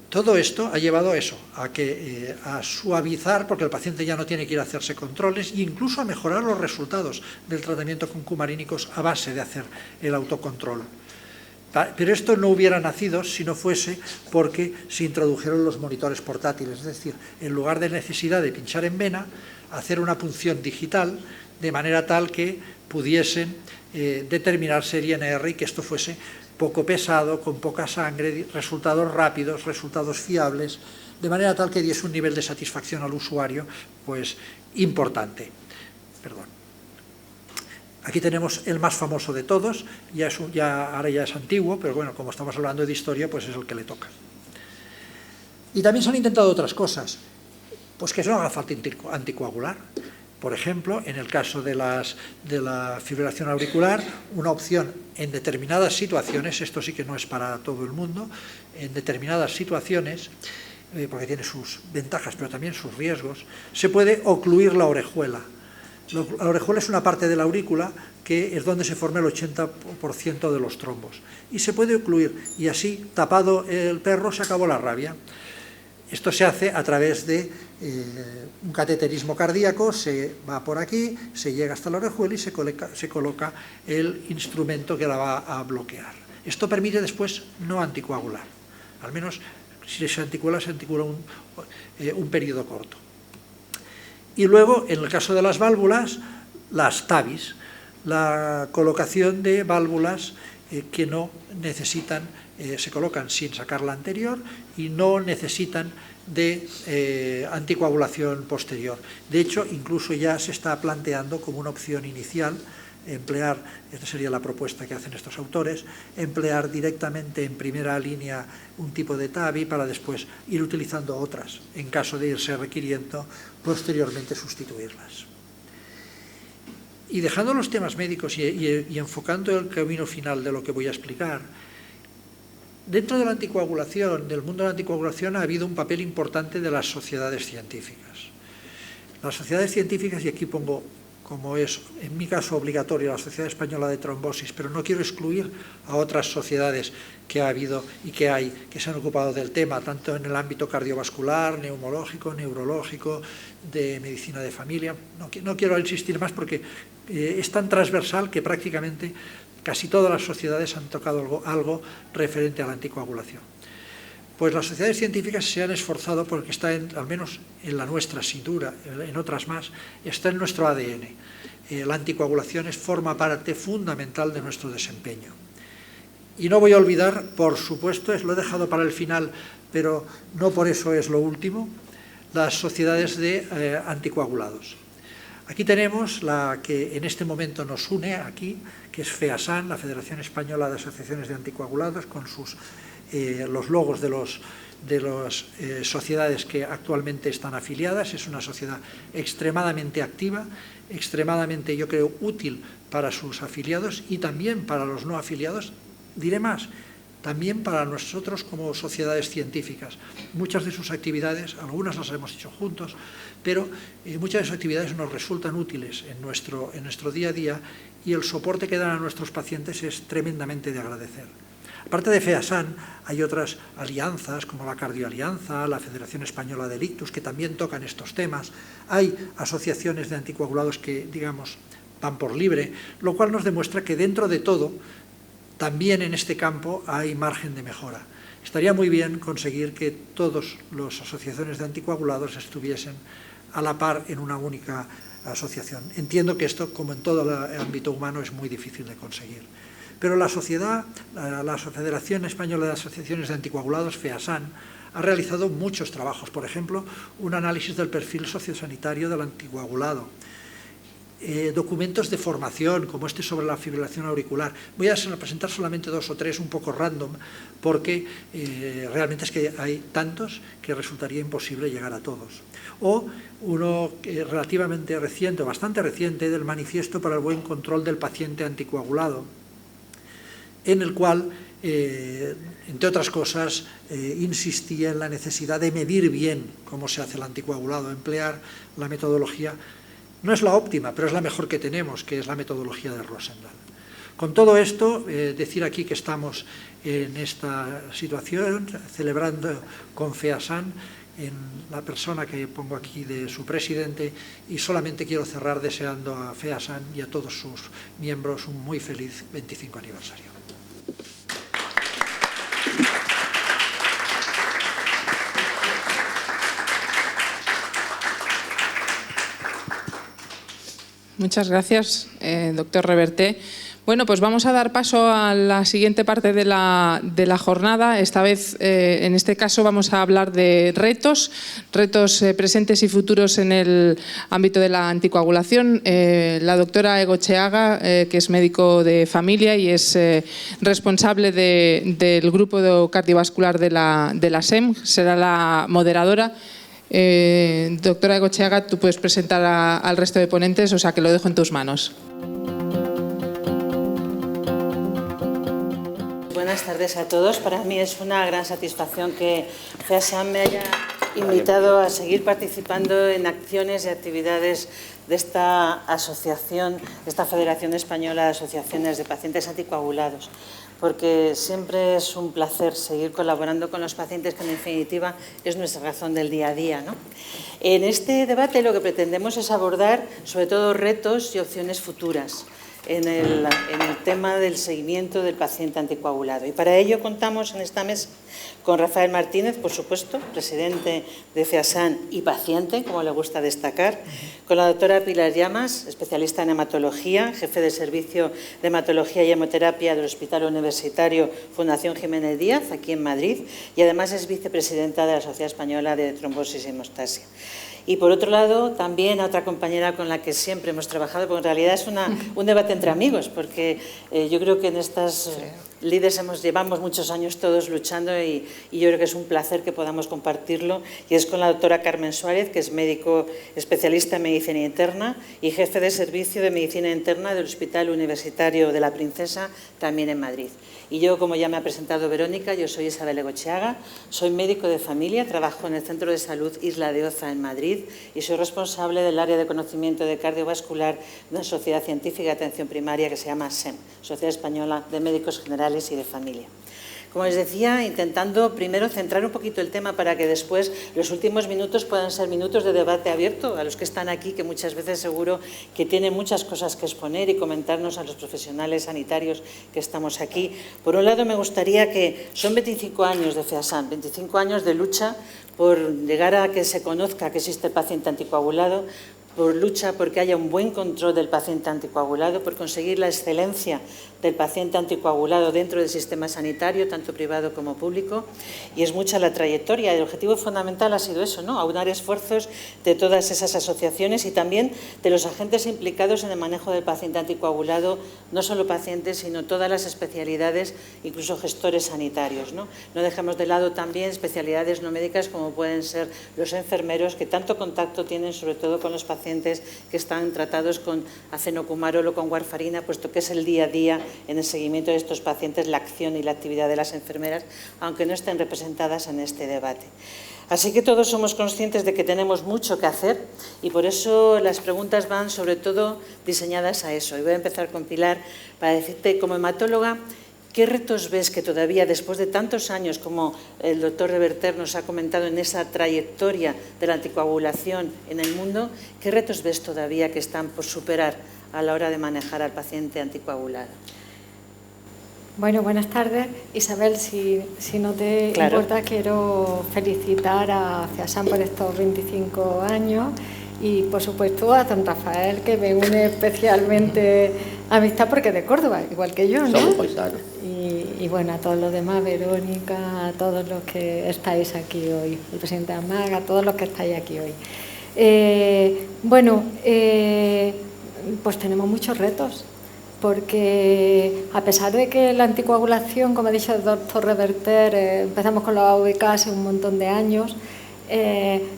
todo esto ha llevado a eso, a suavizar, porque el paciente ya no tiene que ir a hacerse controles, e incluso a mejorar los resultados del tratamiento con cumarínicos a base de hacer el autocontrol. Pero esto no hubiera nacido si no fuese porque se introdujeron los monitores portátiles, es decir, en lugar de necesidad de pinchar en vena, hacer una punción digital de manera tal que pudiesen determinarse el INR y que esto fuese poco pesado, con poca sangre, resultados rápidos, resultados fiables, de manera tal que diese un nivel de satisfacción al usuario pues importante. Perdón. Aquí tenemos el más famoso de todos, ahora ya es antiguo, pero bueno, como estamos hablando de historia, pues es el que le toca. Y también se han intentado otras cosas, pues que no haga falta anticoagular. Por ejemplo, en el caso de la fibrilación auricular, una opción en determinadas situaciones, esto sí que no es para todo el mundo, en determinadas situaciones, porque tiene sus ventajas pero también sus riesgos, se puede ocluir la orejuela. La orejuela es una parte de la aurícula que es donde se forma el 80% de los trombos. Y se puede ocluir, y así, tapado el perro, se acabó la rabia. Esto se hace a través de un cateterismo cardíaco, se va por aquí, se llega hasta la orejuela y se coloca el instrumento que la va a bloquear. Esto permite después no anticoagular, al menos si se anticoagula un periodo corto. Y luego, en el caso de las válvulas, las TAVIs, la colocación de válvulas que no necesitan, se colocan sin sacar la anterior y no necesitan de anticoagulación posterior. De hecho, incluso ya se está planteando como una opción inicial emplear, esta sería la propuesta que hacen estos autores, emplear directamente en primera línea un tipo de TAVI para después ir utilizando otras, en caso de irse requiriendo posteriormente sustituirlas. Y dejando los temas médicos y enfocando el camino final de lo que voy a explicar, Dentro de la anticoagulación, del mundo de la anticoagulación, ha habido un papel importante de las sociedades científicas. Las sociedades científicas, y aquí pongo como es, en mi caso, obligatorio, la Sociedad Española de Trombosis, pero no quiero excluir a otras sociedades que ha habido y que hay, que se han ocupado del tema, tanto en el ámbito cardiovascular, neumológico, neurológico, de medicina de familia. No quiero insistir más porque es tan transversal que prácticamente casi todas las sociedades han tocado algo referente a la anticoagulación. Pues las sociedades científicas se han esforzado porque está, al menos en la nuestra, sin duda, en otras más, está en nuestro ADN. La anticoagulación forma parte fundamental de nuestro desempeño. Y no voy a olvidar, por supuesto, lo he dejado para el final, pero no por eso es lo último, las sociedades de anticoagulados. Aquí tenemos la que en este momento nos une aquí, que es FEASAN, la Federación Española de Asociaciones de Anticoagulados, con los logos de las sociedades que actualmente están afiliadas. Es una sociedad extremadamente activa, extremadamente, yo creo, útil para sus afiliados y también para los no afiliados. Diré más, también para nosotros como sociedades científicas. Muchas de sus actividades, algunas las hemos hecho juntos, pero muchas de sus actividades nos resultan útiles en nuestro día a día y el soporte que dan a nuestros pacientes es tremendamente de agradecer. Aparte de FEASAN, hay otras alianzas como la Cardioalianza, la Federación Española del Ictus, que también tocan estos temas. Hay asociaciones de anticoagulados que, digamos, van por libre, lo cual nos demuestra que dentro de todo, también en este campo hay margen de mejora. Estaría muy bien conseguir que todas las asociaciones de anticoagulados estuviesen a la par en una única asociación. Entiendo que esto, como en todo el ámbito humano, es muy difícil de conseguir. Pero la Federación Española de Asociaciones de Anticoagulados, FEASAN, ha realizado muchos trabajos. Por ejemplo, un análisis del perfil sociosanitario del anticoagulado. Documentos de formación, como este sobre la fibrilación auricular. Voy a presentar solamente 2 o 3, un poco random, porque realmente es que hay tantos que resultaría imposible llegar a todos. O uno relativamente reciente, o bastante reciente, del Manifiesto para el Buen Control del Paciente Anticoagulado, en el cual, entre otras cosas, insistía en la necesidad de medir bien cómo se hace el anticoagulado, emplear la metodología. No es la óptima, pero es la mejor que tenemos, que es la metodología de Rosendahl. Con todo esto, decir aquí que estamos en esta situación, celebrando con FEASAN, en la persona que pongo aquí de su presidente, y solamente quiero cerrar deseando a FEASAN y a todos sus miembros un muy feliz 25 aniversario. Muchas gracias, doctor Reverté. Bueno, pues vamos a dar paso a la siguiente parte de la jornada. Esta vez, en este caso, vamos a hablar de retos presentes y futuros en el ámbito de la anticoagulación. La doctora Egocheaga, que es médico de familia y es responsable del grupo cardiovascular de la SEM, será la moderadora. Doctora Egocheaga, tú puedes presentar al resto de ponentes, o sea que lo dejo en tus manos. Buenas tardes a todos. Para mí es una gran satisfacción que FEASAN me haya invitado a seguir participando en acciones y actividades de esta asociación, de esta Federación Española de Asociaciones de Pacientes Anticoagulados, porque siempre es un placer seguir colaborando con los pacientes, que en definitiva es nuestra razón del día a día, ¿no? En este debate lo que pretendemos es abordar sobre todo retos y opciones futuras en el tema del seguimiento del paciente anticoagulado. Y para ello contamos en esta mesa con Rafael Martínez, por supuesto, presidente de FEASAN y paciente, como le gusta destacar, con la doctora Pilar Llamas, especialista en hematología, jefe de servicio de hematología y hemoterapia del Hospital Universitario Fundación Jiménez Díaz, aquí en Madrid, y además es vicepresidenta de la Sociedad Española de Trombosis y Hemostasia. Y por otro lado, también a otra compañera con la que siempre hemos trabajado, porque en realidad es un debate entre amigos, porque yo creo que en estas líderes llevamos muchos años todos luchando y yo creo que es un placer que podamos compartirlo, y es con la doctora Carmen Suárez, que es médico especialista en medicina interna y jefe de servicio de medicina interna del Hospital Universitario de la Princesa, también en Madrid. Y yo, como ya me ha presentado Verónica, yo soy Isabel Egocheaga, soy médico de familia, trabajo en el Centro de Salud Isla de Oza en Madrid y soy responsable del área de conocimiento de cardiovascular de una sociedad científica de atención primaria que se llama SEM, Sociedad Española de Médicos Generales y de Familia. Como les decía, intentando primero centrar un poquito el tema para que después los últimos minutos puedan ser minutos de debate abierto a los que están aquí, que muchas veces seguro que tienen muchas cosas que exponer y comentarnos a los profesionales sanitarios que estamos aquí. Por un lado, me gustaría que son 25 años de FEASAN, 25 años de lucha por llegar a que se conozca que existe el paciente anticoagulado, por lucha porque haya un buen control del paciente anticoagulado, por conseguir la excelencia del paciente anticoagulado dentro del sistema sanitario, tanto privado como público, y es mucha la trayectoria. El objetivo fundamental ha sido eso, ¿no? Aunar esfuerzos de todas esas asociaciones y también de los agentes implicados en el manejo del paciente anticoagulado, no solo pacientes, sino todas las especialidades, incluso gestores sanitarios, ¿no? No dejemos de lado también especialidades no médicas como pueden ser los enfermeros, que tanto contacto tienen sobre todo con los pacientes que están tratados con acenocumarol o con warfarina, puesto que es el día a día en el seguimiento de estos pacientes la acción y la actividad de las enfermeras, aunque no estén representadas en este debate. Así que todos somos conscientes de que tenemos mucho que hacer y por eso las preguntas van sobre todo diseñadas a eso. Y voy a empezar con Pilar para decirte, como hematóloga, ¿qué retos ves que todavía, después de tantos años, como el doctor Reverter nos ha comentado en esa trayectoria de la anticoagulación en el mundo, qué retos ves todavía que están por superar a la hora de manejar al paciente anticoagulado? Bueno, buenas tardes. Isabel, si no te importa, quiero felicitar a FEASAN por estos 25 años y, por supuesto, a don Rafael, que me une especialmente amistad porque es de Córdoba, igual que yo, ¿no? Somos paisanos. Y bueno, a todos los demás, Verónica, a todos los que estáis aquí hoy, el presidente Amaga, a todos los que estáis aquí hoy. Pues tenemos muchos retos, porque a pesar de que la anticoagulación, como ha dicho el doctor Reverter, empezamos con la AVK hace un montón de años,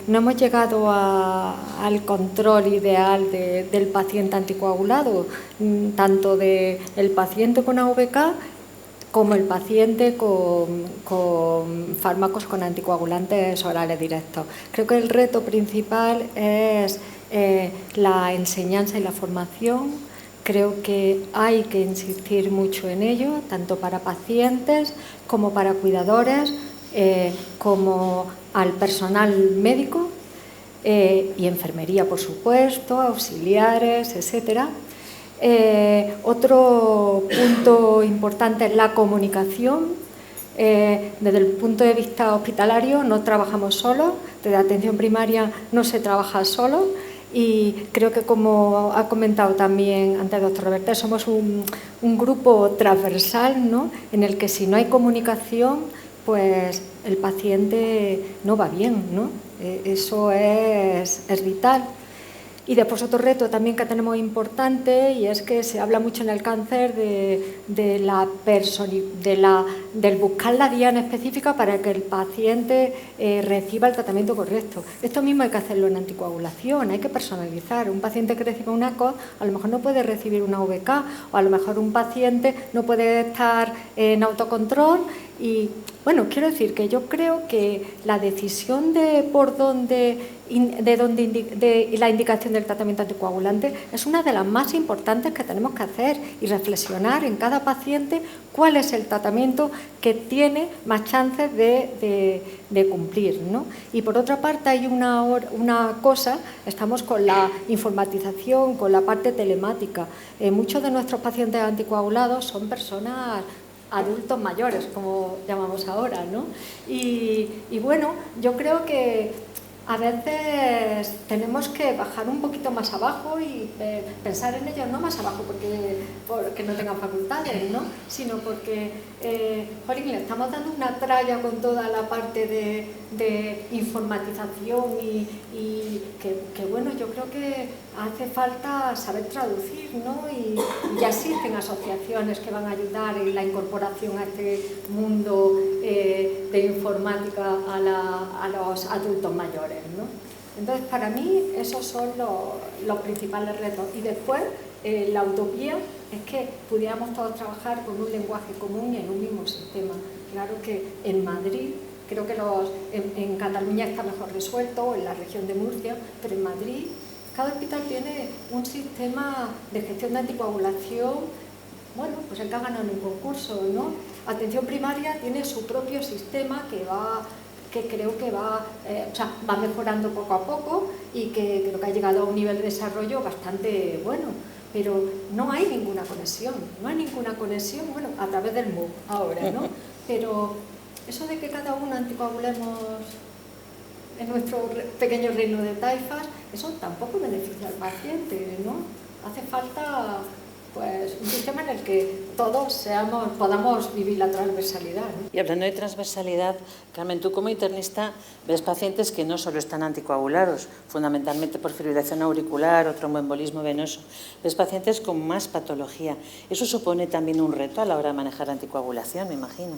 no hemos llegado al control ideal del paciente anticoagulado, tanto del paciente con AVK como el paciente con fármacos con anticoagulantes orales directos. Creo que el reto principal es la enseñanza y la formación. Creo que hay que insistir mucho en ello, tanto para pacientes como para cuidadores, como al personal médico y enfermería, por supuesto, auxiliares, etcétera. Otro punto importante es la comunicación. Desde el punto de vista hospitalario no trabajamos solos, desde atención primaria no se trabaja solo. Y creo que, como ha comentado también antes el doctor Reverter, somos un grupo transversal, ¿no?, en el que si no hay comunicación, pues el paciente no va bien, ¿no? Eso es vital. Y después otro reto también que tenemos importante, y es que se habla mucho en el cáncer del buscar la diana específica para que el paciente reciba el tratamiento correcto. Esto mismo hay que hacerlo en anticoagulación, hay que personalizar. Un paciente que reciba una ACOS a lo mejor no puede recibir una VK, o a lo mejor un paciente no puede estar en autocontrol. Y bueno, quiero decir que yo creo que la decisión de la indicación del tratamiento anticoagulante es una de las más importantes que tenemos que hacer, y reflexionar en cada paciente cuál es el tratamiento que tiene más chances de cumplir, ¿no? Y por otra parte hay una cosa, estamos con la informatización, con la parte telemática. Muchos de nuestros pacientes anticoagulados son personas adultos mayores, como llamamos ahora, ¿no? Y bueno, yo creo que a veces tenemos que bajar un poquito más abajo y pensar en ellos, no más abajo porque no tengan facultades, ¿no?, sino porque le estamos dando una tralla con toda la parte de informatización y que bueno, yo creo que hace falta saber traducir, ¿no? Y ya existen asociaciones que van a ayudar en la incorporación a este mundo de informática a los adultos mayores, ¿no? Entonces, para mí, esos son los principales retos. Y después, la utopía es que pudiéramos todos trabajar con un lenguaje común y en un mismo sistema. Claro que en Madrid, creo que en Cataluña está mejor resuelto, o en la región de Murcia, pero en Madrid cada hospital tiene un sistema de gestión de anticoagulación, bueno, pues el que ha ganado en un concurso, ¿no? Atención primaria tiene su propio sistema que creo que va mejorando poco a poco y que creo que ha llegado a un nivel de desarrollo bastante bueno, pero no hay ninguna conexión, bueno, a través del MOOC ahora, ¿no? Pero eso de que cada uno anticoagulemos en nuestro pequeño reino de taifas, eso tampoco beneficia al paciente, ¿no? Hace falta pues un sistema en el que todos podamos vivir la transversalidad, ¿no? Y hablando de transversalidad, Carmen, tú como internista ves pacientes que no solo están anticoagulados, fundamentalmente por fibrilación auricular o tromboembolismo venoso, ves pacientes con más patología. Eso supone también un reto a la hora de manejar la anticoagulación, me imagino.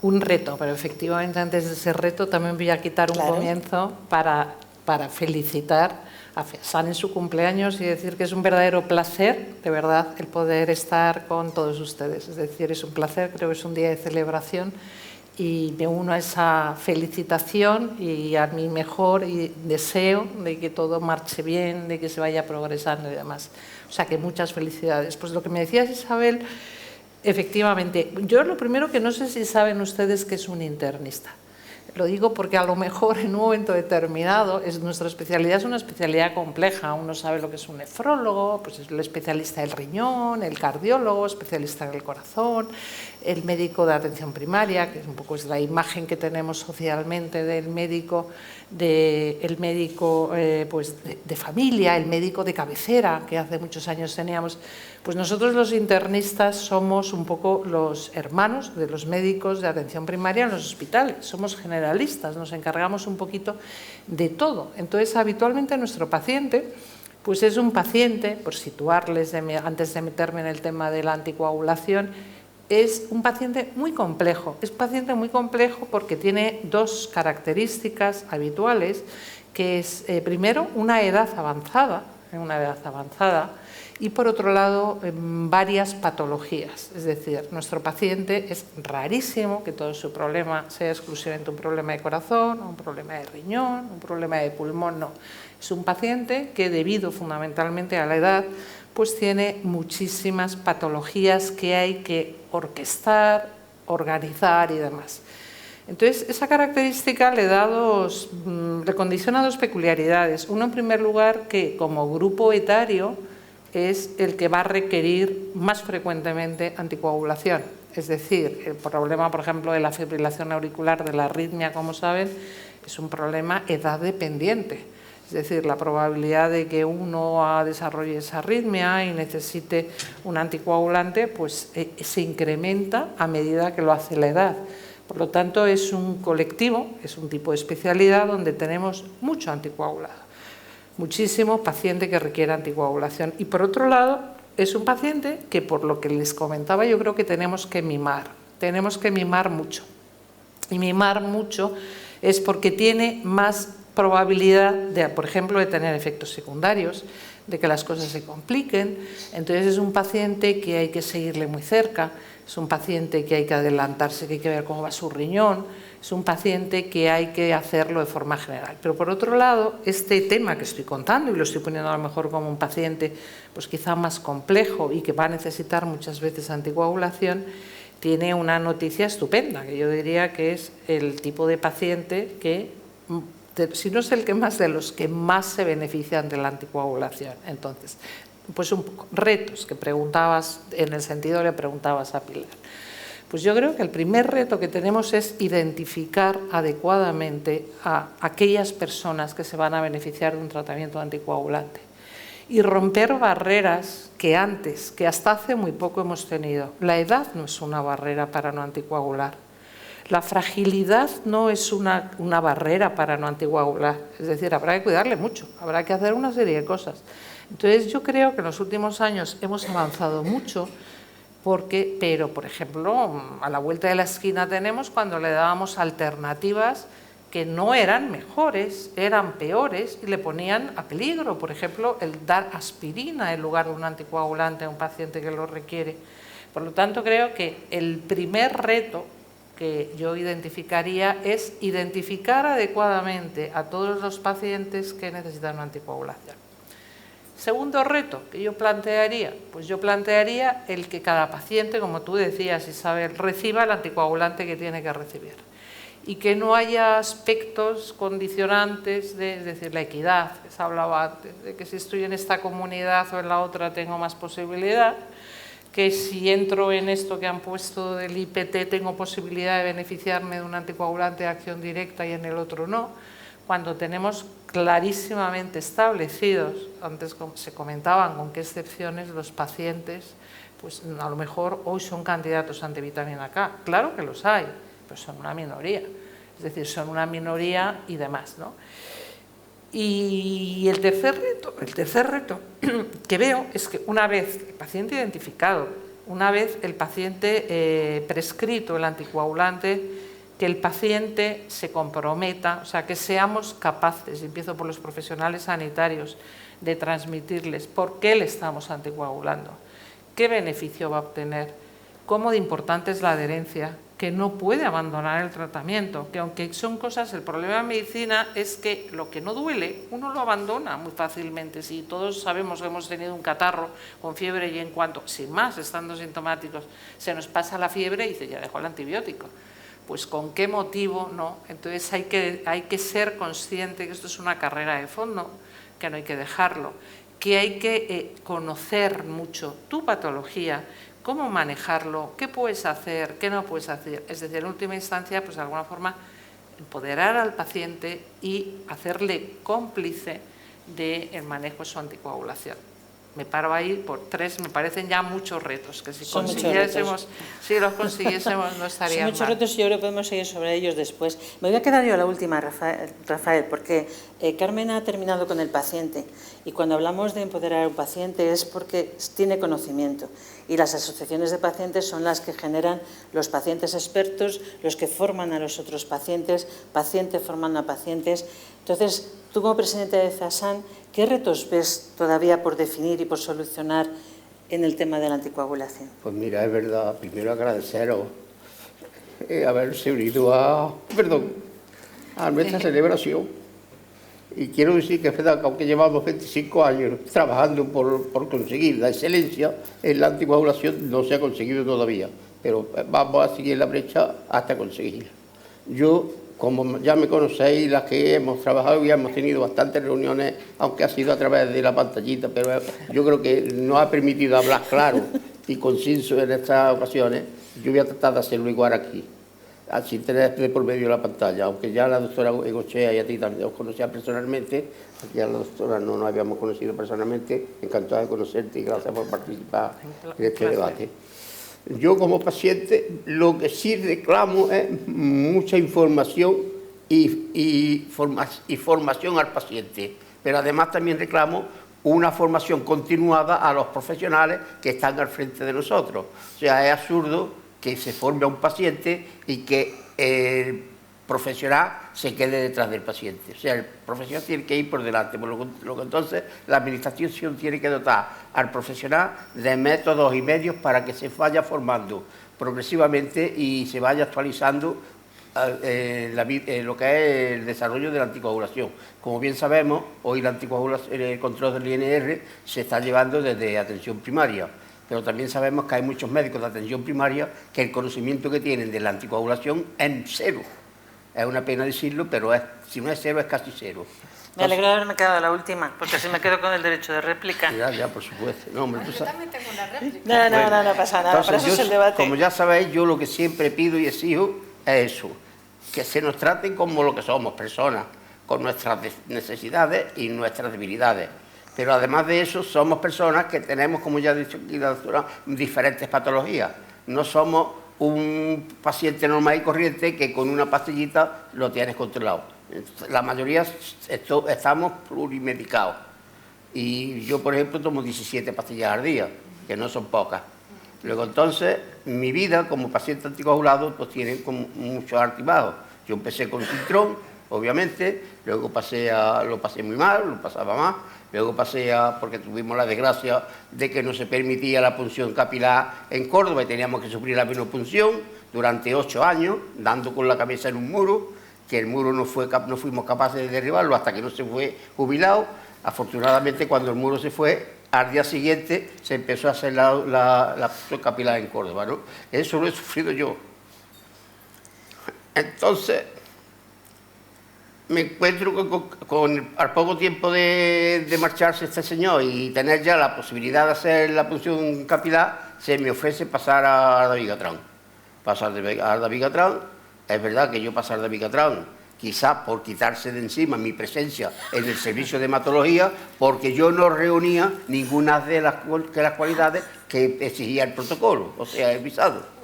Un reto, pero efectivamente antes de ese reto también voy a quitar un comienzo para felicitar a FEASAN en su cumpleaños y decir que es un verdadero placer, de verdad, el poder estar con todos ustedes. Es decir, es un placer, creo que es un día de celebración y me uno a esa felicitación y a mi mejor deseo de que todo marche bien, de que se vaya progresando y demás. O sea que muchas felicidades. Pues lo que me decías, Isabel, efectivamente, yo lo primero que no sé si saben ustedes que es un internista. Lo digo porque a lo mejor en un momento determinado nuestra especialidad es una especialidad compleja. Uno sabe lo que es un nefrólogo, pues es el especialista del riñón, el cardiólogo, especialista en el corazón, el médico de atención primaria, que es un poco la imagen que tenemos socialmente del médico, de familia, el médico de cabecera, que hace muchos años teníamos. Pues nosotros los internistas somos un poco los hermanos de los médicos de atención primaria en los hospitales, somos generalistas, nos encargamos un poquito de todo. Entonces, habitualmente nuestro paciente, pues es un paciente, por situarles antes de meterme en el tema de la anticoagulación, es un paciente muy complejo. Es un paciente muy complejo porque tiene dos características habituales, que es, primero, una edad avanzada, y por otro lado varias patologías, es decir, nuestro paciente es rarísimo que todo su problema sea exclusivamente un problema de corazón, un problema de riñón, un problema de pulmón, no. Es un paciente que debido fundamentalmente a la edad pues tiene muchísimas patologías que hay que orquestar, organizar y demás. Entonces, esa característica le condiciona dos peculiaridades. Uno, en primer lugar, que como grupo etario es el que va a requerir más frecuentemente anticoagulación. Es decir, el problema, por ejemplo, de la fibrilación auricular, de la arritmia, como saben, es un problema edad dependiente. Es decir, la probabilidad de que uno desarrolle esa arritmia y necesite un anticoagulante, pues se incrementa a medida que lo hace la edad. Por lo tanto, es un colectivo, es un tipo de especialidad donde tenemos mucho anticoagulado. Muchísimo paciente que requiere anticoagulación. Y por otro lado, es un paciente que, por lo que les comentaba, yo creo que tenemos que mimar mucho. Y mimar mucho es porque tiene más probabilidad, por ejemplo, de tener efectos secundarios, de que las cosas se compliquen. Entonces es un paciente que hay que seguirle muy cerca, es un paciente que hay que adelantarse, que hay que ver cómo va su riñón, es un paciente que hay que hacerlo de forma general. Pero por otro lado, este tema que estoy contando, y lo estoy poniendo a lo mejor como un paciente pues quizá más complejo y que va a necesitar muchas veces anticoagulación, tiene una noticia estupenda, que yo diría que es el tipo de paciente que, si no es el que más, de los que más se benefician de la anticoagulación. Entonces, pues un poco retos que preguntabas, en el sentido que le preguntabas a Pilar. Pues yo creo que el primer reto que tenemos es identificar adecuadamente a aquellas personas que se van a beneficiar de un tratamiento anticoagulante y romper barreras que hasta hace muy poco hemos tenido. La edad no es una barrera para no anticoagular. La fragilidad no es una barrera para no anticoagular. Es decir, habrá que cuidarle mucho, habrá que hacer una serie de cosas. Entonces yo creo que en los últimos años hemos avanzado mucho, pero por ejemplo, a la vuelta de la esquina tenemos cuando le dábamos alternativas que no eran mejores, eran peores y le ponían a peligro. Por ejemplo, el dar aspirina en lugar de un anticoagulante a un paciente que lo requiere. Por lo tanto, creo que el primer reto que yo identificaría es identificar adecuadamente a todos los pacientes que necesitan una anticoagulación. Segundo reto que yo plantearía, pues yo plantearía el que cada paciente, como tú decías, Isabel, reciba el anticoagulante que tiene que recibir y que no haya aspectos condicionantes, es decir, la equidad, que se hablaba antes, de que si estoy en esta comunidad o en la otra tengo más posibilidad, que si entro en esto que han puesto del IPT tengo posibilidad de beneficiarme de un anticoagulante de acción directa y en el otro no, cuando tenemos clarísimamente establecidos, antes se comentaban con qué excepciones los pacientes, pues a lo mejor hoy son candidatos a antivitamina K, claro que los hay, pero son una minoría, es decir, son una minoría y demás, ¿no? Y el tercer reto que veo es que una vez el paciente identificado, una vez el paciente prescrito el anticoagulante, que el paciente se comprometa, o sea, que seamos capaces, y empiezo por los profesionales sanitarios, de transmitirles por qué le estamos anticoagulando, qué beneficio va a obtener, cómo de importante es la adherencia, que no puede abandonar el tratamiento, que aunque son cosas, el problema en medicina es que lo que no duele, uno lo abandona muy fácilmente. Si todos sabemos que hemos tenido un catarro con fiebre y en cuanto, sin más, estando sintomáticos, se nos pasa la fiebre y dice, ya dejo el antibiótico. Pues ¿con qué motivo no? Entonces hay que ser consciente que esto es una carrera de fondo, que no hay que dejarlo, que hay que conocer mucho tu patología, cómo manejarlo, qué puedes hacer, qué no puedes hacer. Es decir, en última instancia, pues de alguna forma, empoderar al paciente y hacerle cómplice del manejo de su anticoagulación. Me paro ahí por 3, me parecen ya muchos retos, que si consiguiésemos, si los consiguiésemos no estaría mal. Son muchos retos y yo creo que podemos seguir sobre ellos después. Me voy a quedar yo a la última, Rafael, porque Carmen ha terminado con el paciente y cuando hablamos de empoderar a un paciente es porque tiene conocimiento y las asociaciones de pacientes son las que generan los pacientes expertos, los que forman a los otros pacientes, pacientes forman a pacientes. Entonces, tú como presidente de FEASAN, ¿qué retos ves todavía por definir y por solucionar en el tema de la anticoagulación? Pues mira, es verdad, primero agradeceros haberse unido a nuestra celebración. Y quiero decir que es verdad que aunque llevamos 25 años trabajando por conseguir la excelencia en la anticoagulación, no se ha conseguido todavía, pero vamos a seguir la brecha hasta conseguirla. Yo, como ya me conocéis, las que hemos trabajado y hemos tenido bastantes reuniones, aunque ha sido a través de la pantallita, pero yo creo que nos ha permitido hablar claro y conciso en estas ocasiones. Yo voy a tratar de hacerlo igual aquí, sin tener de por medio la pantalla, aunque ya la doctora Egochea y a ti también os conocía personalmente, aquí a la doctora no nos habíamos conocido personalmente, encantado de conocerte y gracias por participar en este debate. Yo como paciente lo que sí reclamo es mucha información y formación al paciente, pero además también reclamo una formación continuada a los profesionales que están al frente de nosotros. O sea, es absurdo que se forme a un paciente y que el profesional se quede detrás del paciente. O sea, el profesional tiene que ir por delante, por lo que entonces la administración tiene que dotar al profesional de métodos y medios para que se vaya formando progresivamente y se vaya actualizando lo que es el desarrollo de la anticoagulación. Como bien sabemos, hoy la anticoagulación, el control del INR se está llevando desde atención primaria, pero también sabemos que hay muchos médicos de atención primaria que el conocimiento que tienen de la anticoagulación es cero. Es una pena decirlo, pero si no es cero, es casi cero. Me alegro de haberme quedado la última, porque así me quedo con el derecho de réplica. Ya, por supuesto. No, hombre, yo también tengo una réplica. No pasa nada, entonces, para eso es el debate. Como ya sabéis, yo lo que siempre pido y exijo es eso, que se nos traten como lo que somos, personas, con nuestras necesidades y nuestras debilidades. Pero además de eso, somos personas que tenemos, como ya ha dicho aquí la doctora, diferentes patologías. No somos un paciente normal y corriente que con una pastillita lo tienes controlado. La mayoría estamos plurimedicados Y yo, por ejemplo, tomo 17 pastillas al día, que no son pocas. Luego, entonces, mi vida como paciente anticoagulado pues tiene como muchos altibajos. Yo empecé con Cintrón, obviamente, luego lo pasé muy mal, lo pasaba más, luego porque tuvimos la desgracia de que no se permitía la punción capilar en Córdoba y teníamos que sufrir la venopunción durante 8 años, dando con la cabeza en un muro, que el muro no fuimos capaces de derribarlo hasta que no se fue jubilado. Afortunadamente, cuando el muro se fue, al día siguiente se empezó a hacer la punción capilar en Córdoba, ¿no? Eso lo he sufrido yo. Entonces, me encuentro al poco tiempo de marcharse este señor y tener ya la posibilidad de hacer la punción capilar, se me ofrece pasar a David-Gatrán. Pasar a David-Gatrán, es verdad que yo pasar a David-Gatrán, quizás por quitarse de encima mi presencia en el servicio de hematología, porque yo no reunía ninguna de las cualidades que exigía el protocolo, o sea, el visado.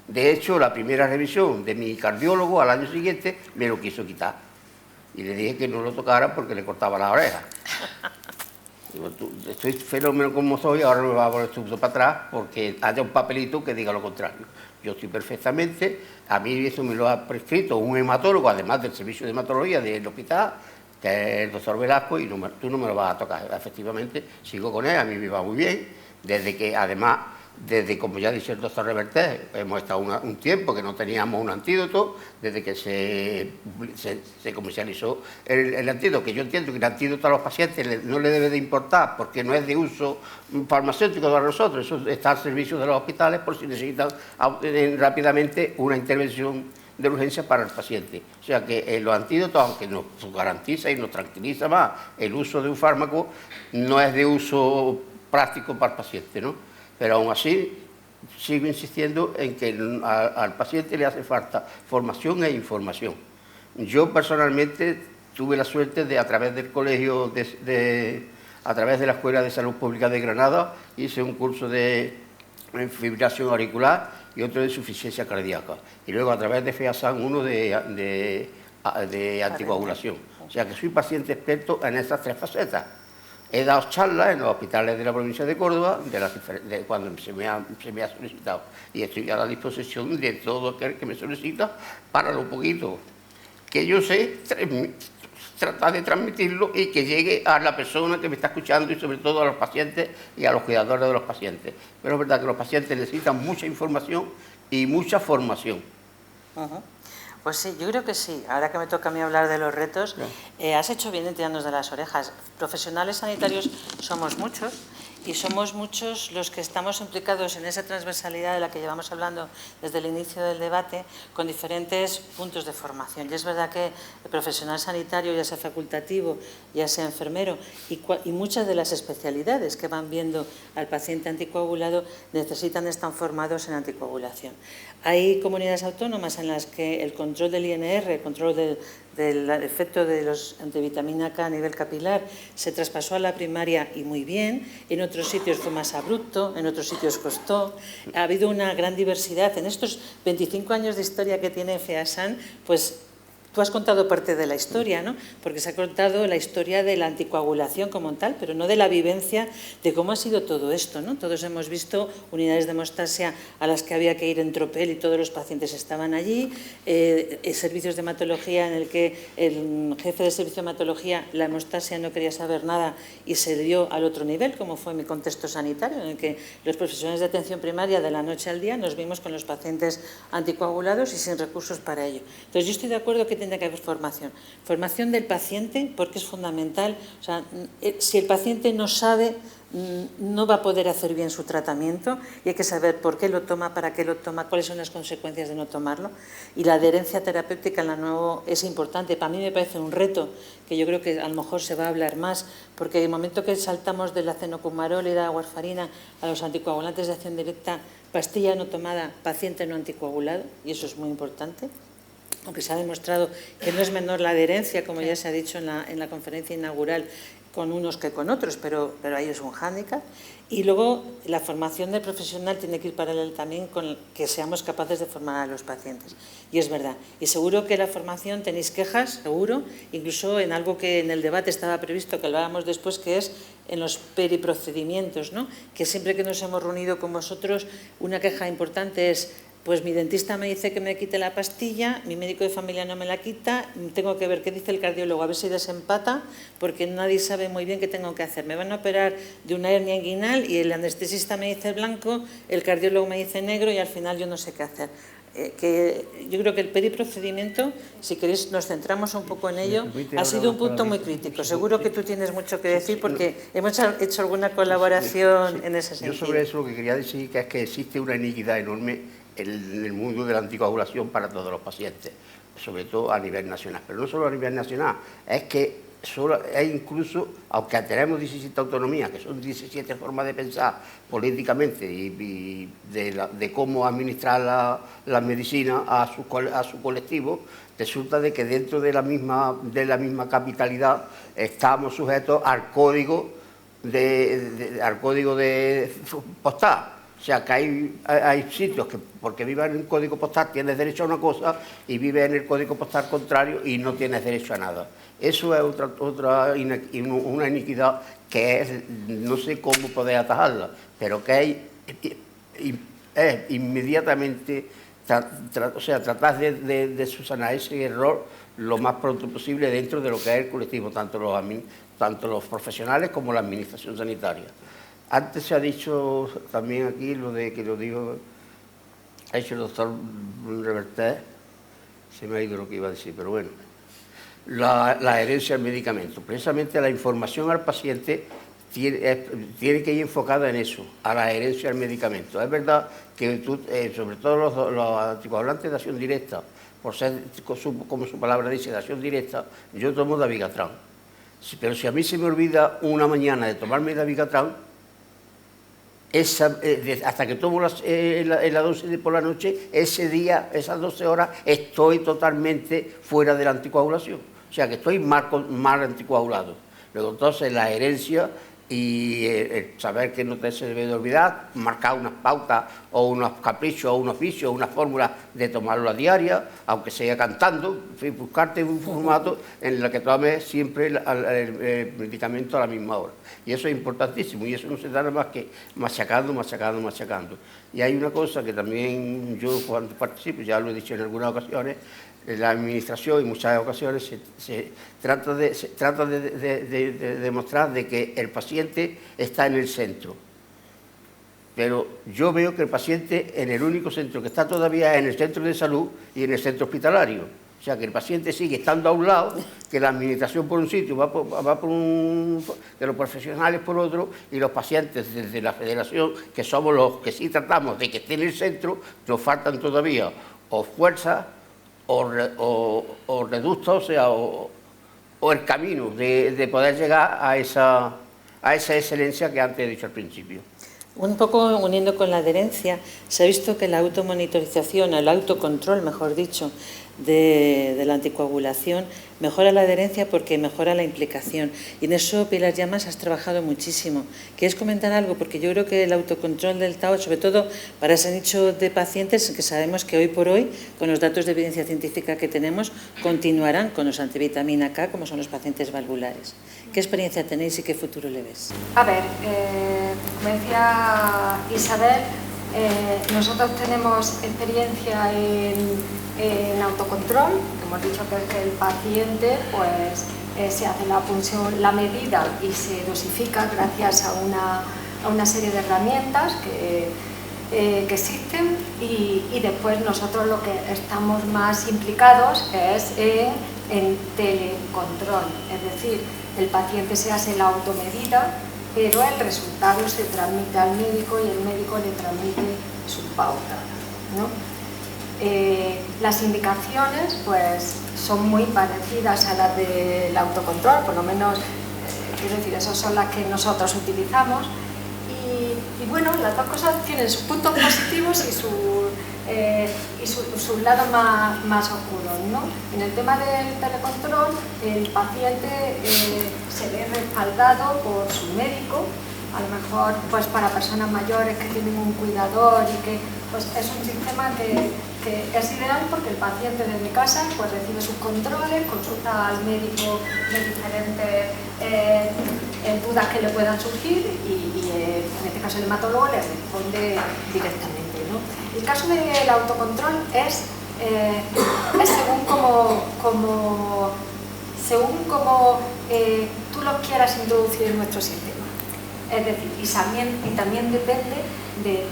De hecho, la primera revisión de mi cardiólogo al año siguiente me lo quiso quitar. Y le dije que no lo tocara porque le cortaba las orejas. Digo, estoy fenómeno como soy, ahora me va a volver esto para atrás porque haya un papelito que diga lo contrario. Yo estoy perfectamente, a mí eso me lo ha prescrito un hematólogo, además del servicio de hematología del hospital, que es el doctor Velasco, y tú no me lo vas a tocar. Efectivamente, sigo con él, a mí me va muy bien, desde, como ya dice el doctor Reverter, hemos estado un tiempo que no teníamos un antídoto, desde que se comercializó el antídoto, que yo entiendo que el antídoto a los pacientes no le debe de importar, porque no es de uso farmacéutico para nosotros, eso está al servicio de los hospitales por si necesitan rápidamente una intervención de urgencia para el paciente. O sea que los antídotos, aunque nos garantiza y nos tranquiliza más el uso de un fármaco, no es de uso práctico para el paciente, ¿no? Pero aún así, sigo insistiendo en que al paciente le hace falta formación e información. Yo personalmente tuve la suerte de, a través del colegio, a través de la Escuela de Salud Pública de Granada, hice un curso de fibrilación auricular y otro de insuficiencia cardíaca. Y luego a través de FEASAN uno de anticoagulación. O sea que soy paciente experto en esas 3 facetas. He dado charlas en los hospitales de la provincia de Córdoba cuando se me ha solicitado. Y estoy a la disposición de todo aquel que me solicita para lo poquito que yo sé, tratar de transmitirlo y que llegue a la persona que me está escuchando y sobre todo a los pacientes y a los cuidadores de los pacientes. Pero es verdad que los pacientes necesitan mucha información y mucha formación. Pues sí, yo creo que sí. Ahora que me toca a mí hablar de los retos, has hecho bien en tirarnos de las orejas. Profesionales sanitarios somos muchos y somos muchos los que estamos implicados en esa transversalidad de la que llevamos hablando desde el inicio del debate, con diferentes puntos de formación. Y es verdad que el profesional sanitario, ya sea facultativo, ya sea enfermero, y muchas de las especialidades que van viendo al paciente anticoagulado necesitan estar formados en anticoagulación. Hay comunidades autónomas en las que el control del INR, el control del efecto de los antivitamina K a nivel capilar se traspasó a la primaria y muy bien, en otros sitios fue más abrupto, en otros sitios costó. Ha habido una gran diversidad. En estos 25 años de historia que tiene FEASAN, pues tú has contado parte de la historia, ¿no? Porque se ha contado la historia de la anticoagulación como tal, pero no de la vivencia de cómo ha sido todo esto, ¿no? Todos hemos visto unidades de hemostasia a las que había que ir en tropel y todos los pacientes estaban allí, servicios de hematología en el que el jefe de servicio de hematología, la hemostasia no quería saber nada y se dio al otro nivel, como fue mi contexto sanitario, en el que los profesionales de atención primaria de la noche al día nos vimos con los pacientes anticoagulados y sin recursos para ello. Entonces yo estoy de acuerdo que tendrá que haber formación del paciente, porque es fundamental. O sea, si el paciente no sabe, no va a poder hacer bien su tratamiento y hay que saber por qué lo toma, para qué lo toma, cuáles son las consecuencias de no tomarlo. Y la adherencia terapéutica en la nuevo es importante. Para mí me parece un reto que yo creo que a lo mejor se va a hablar más, porque en el momento que saltamos de la cenocumarol y la warfarina a los anticoagulantes de acción directa, pastilla no tomada, paciente no anticoagulado, y eso es muy importante. Aunque se ha demostrado que no es menor la adherencia, como ya se ha dicho en la conferencia inaugural, con unos que con otros, pero ahí es un hándicap. Y luego la formación del profesional tiene que ir paralela también con que seamos capaces de formar a los pacientes. Y es verdad. Y seguro que la formación tenéis quejas, seguro, incluso en algo que en el debate estaba previsto, que hablábamos después, que es en los periprocedimientos, ¿no? Que siempre que nos hemos reunido con vosotros, una queja importante es: pues mi dentista me dice que me quite la pastilla, mi médico de familia no me la quita, tengo que ver qué dice el cardiólogo, a ver si desempata, porque nadie sabe muy bien qué tengo que hacer. Me van a operar de una hernia inguinal y el anestesista me dice blanco, el cardiólogo me dice negro y al final yo no sé qué hacer. Que yo creo que el periprocedimiento, si queréis nos centramos un poco en ello, ha sido un punto muy crítico. Seguro que tú tienes mucho que decir porque hemos hecho alguna colaboración en ese sentido. Yo sobre eso lo que quería decir que es que existe una iniquidad enorme en el mundo de la anticoagulación para todos los pacientes, sobre todo a nivel nacional. Pero no solo a nivel nacional, es que es incluso, aunque tenemos 17 autonomías, que son 17 formas de pensar políticamente y de cómo administrar la medicina a su colectivo, resulta de que dentro de la misma capitalidad estamos sujetos al código de postal. O sea, que hay sitios que porque vives en el código postal tienes derecho a una cosa y vives en el código postal contrario y no tienes derecho a nada. Eso es una iniquidad que no sé cómo poder atajarla, pero que es inmediatamente, tratar de subsanar ese error lo más pronto posible dentro de lo que es el colectivo, tanto los profesionales como la administración sanitaria. Antes se ha dicho también aquí lo ha dicho el doctor Reverter, se me ha ido lo que iba a decir, pero bueno, la herencia del medicamento. Precisamente la información al paciente tiene que ir enfocada en eso, a la herencia del medicamento. Es verdad que sobre todo los anticoagulantes de acción directa, por ser, como su palabra dice, de acción directa, yo tomo Dabigatran. Pero si a mí se me olvida una mañana de tomarme Dabigatran, hasta que tomo la dosis por la noche, ese día, esas 12 horas, estoy totalmente fuera de la anticoagulación. O sea, que estoy mal anticoagulado. Luego, entonces, la herencia y el saber que no se debe de olvidar, marcar unas pautas o unos caprichos o unos vicios o unas fórmulas de tomarlo a diaria, aunque sea cantando, buscarte un formato en el que tomes siempre el medicamento a la misma hora. Y eso es importantísimo, y eso no se da nada más que machacando. Y hay una cosa que también yo cuando participo, ya lo he dicho en algunas ocasiones, en la administración en muchas ocasiones se trata de demostrar de que el paciente está en el centro. Pero yo veo que el paciente en el único centro que está todavía es en el centro de salud y en el centro hospitalario. O sea, que el paciente sigue estando a un lado, que la administración por un sitio va por un, que los profesionales por otro, y los pacientes desde la federación, que somos los que sí tratamos de que esté en el centro, nos faltan todavía o fuerza o reductos, o el camino de poder llegar a esa excelencia que antes he dicho al principio. Un poco uniendo con la adherencia, se ha visto que la automonitorización, el autocontrol, mejor dicho, de la anticoagulación mejora la adherencia porque mejora la implicación. Y en eso, Pilar Llamas, has trabajado muchísimo. ¿Quieres comentar algo? Porque yo creo que el autocontrol del TAO, sobre todo para ese nicho de pacientes que sabemos que hoy por hoy, con los datos de evidencia científica que tenemos, continuarán con los antivitamina K, como son los pacientes valvulares. ¿Qué experiencia tenéis y qué futuro le ves? A ver, como decía Isabel, nosotros tenemos experiencia en autocontrol. Hemos dicho que el paciente pues, se hace la punción, la medida y se dosifica gracias a una serie de herramientas que existen y después nosotros lo que estamos más implicados es en telecontrol, es decir, el paciente se hace la automedida, pero el resultado se transmite al médico y el médico le transmite su pauta, ¿no? Las indicaciones pues, son muy parecidas a las del autocontrol, por lo menos, quiero decir, esas son las que nosotros utilizamos. Y bueno, las dos cosas tienen sus puntos positivos y sus lados más oscuros, ¿no? En el tema del telecontrol, el paciente se ve respaldado por su médico a lo mejor pues para personas mayores que tienen un cuidador y que pues es un sistema que es ideal porque el paciente desde casa pues recibe sus controles, consulta al médico de diferentes dudas que le puedan surgir y en este caso el hematólogo le responde directamente, ¿no? El caso del autocontrol es según como tú lo quieras introducir en nuestro sistema. Es decir, y también depende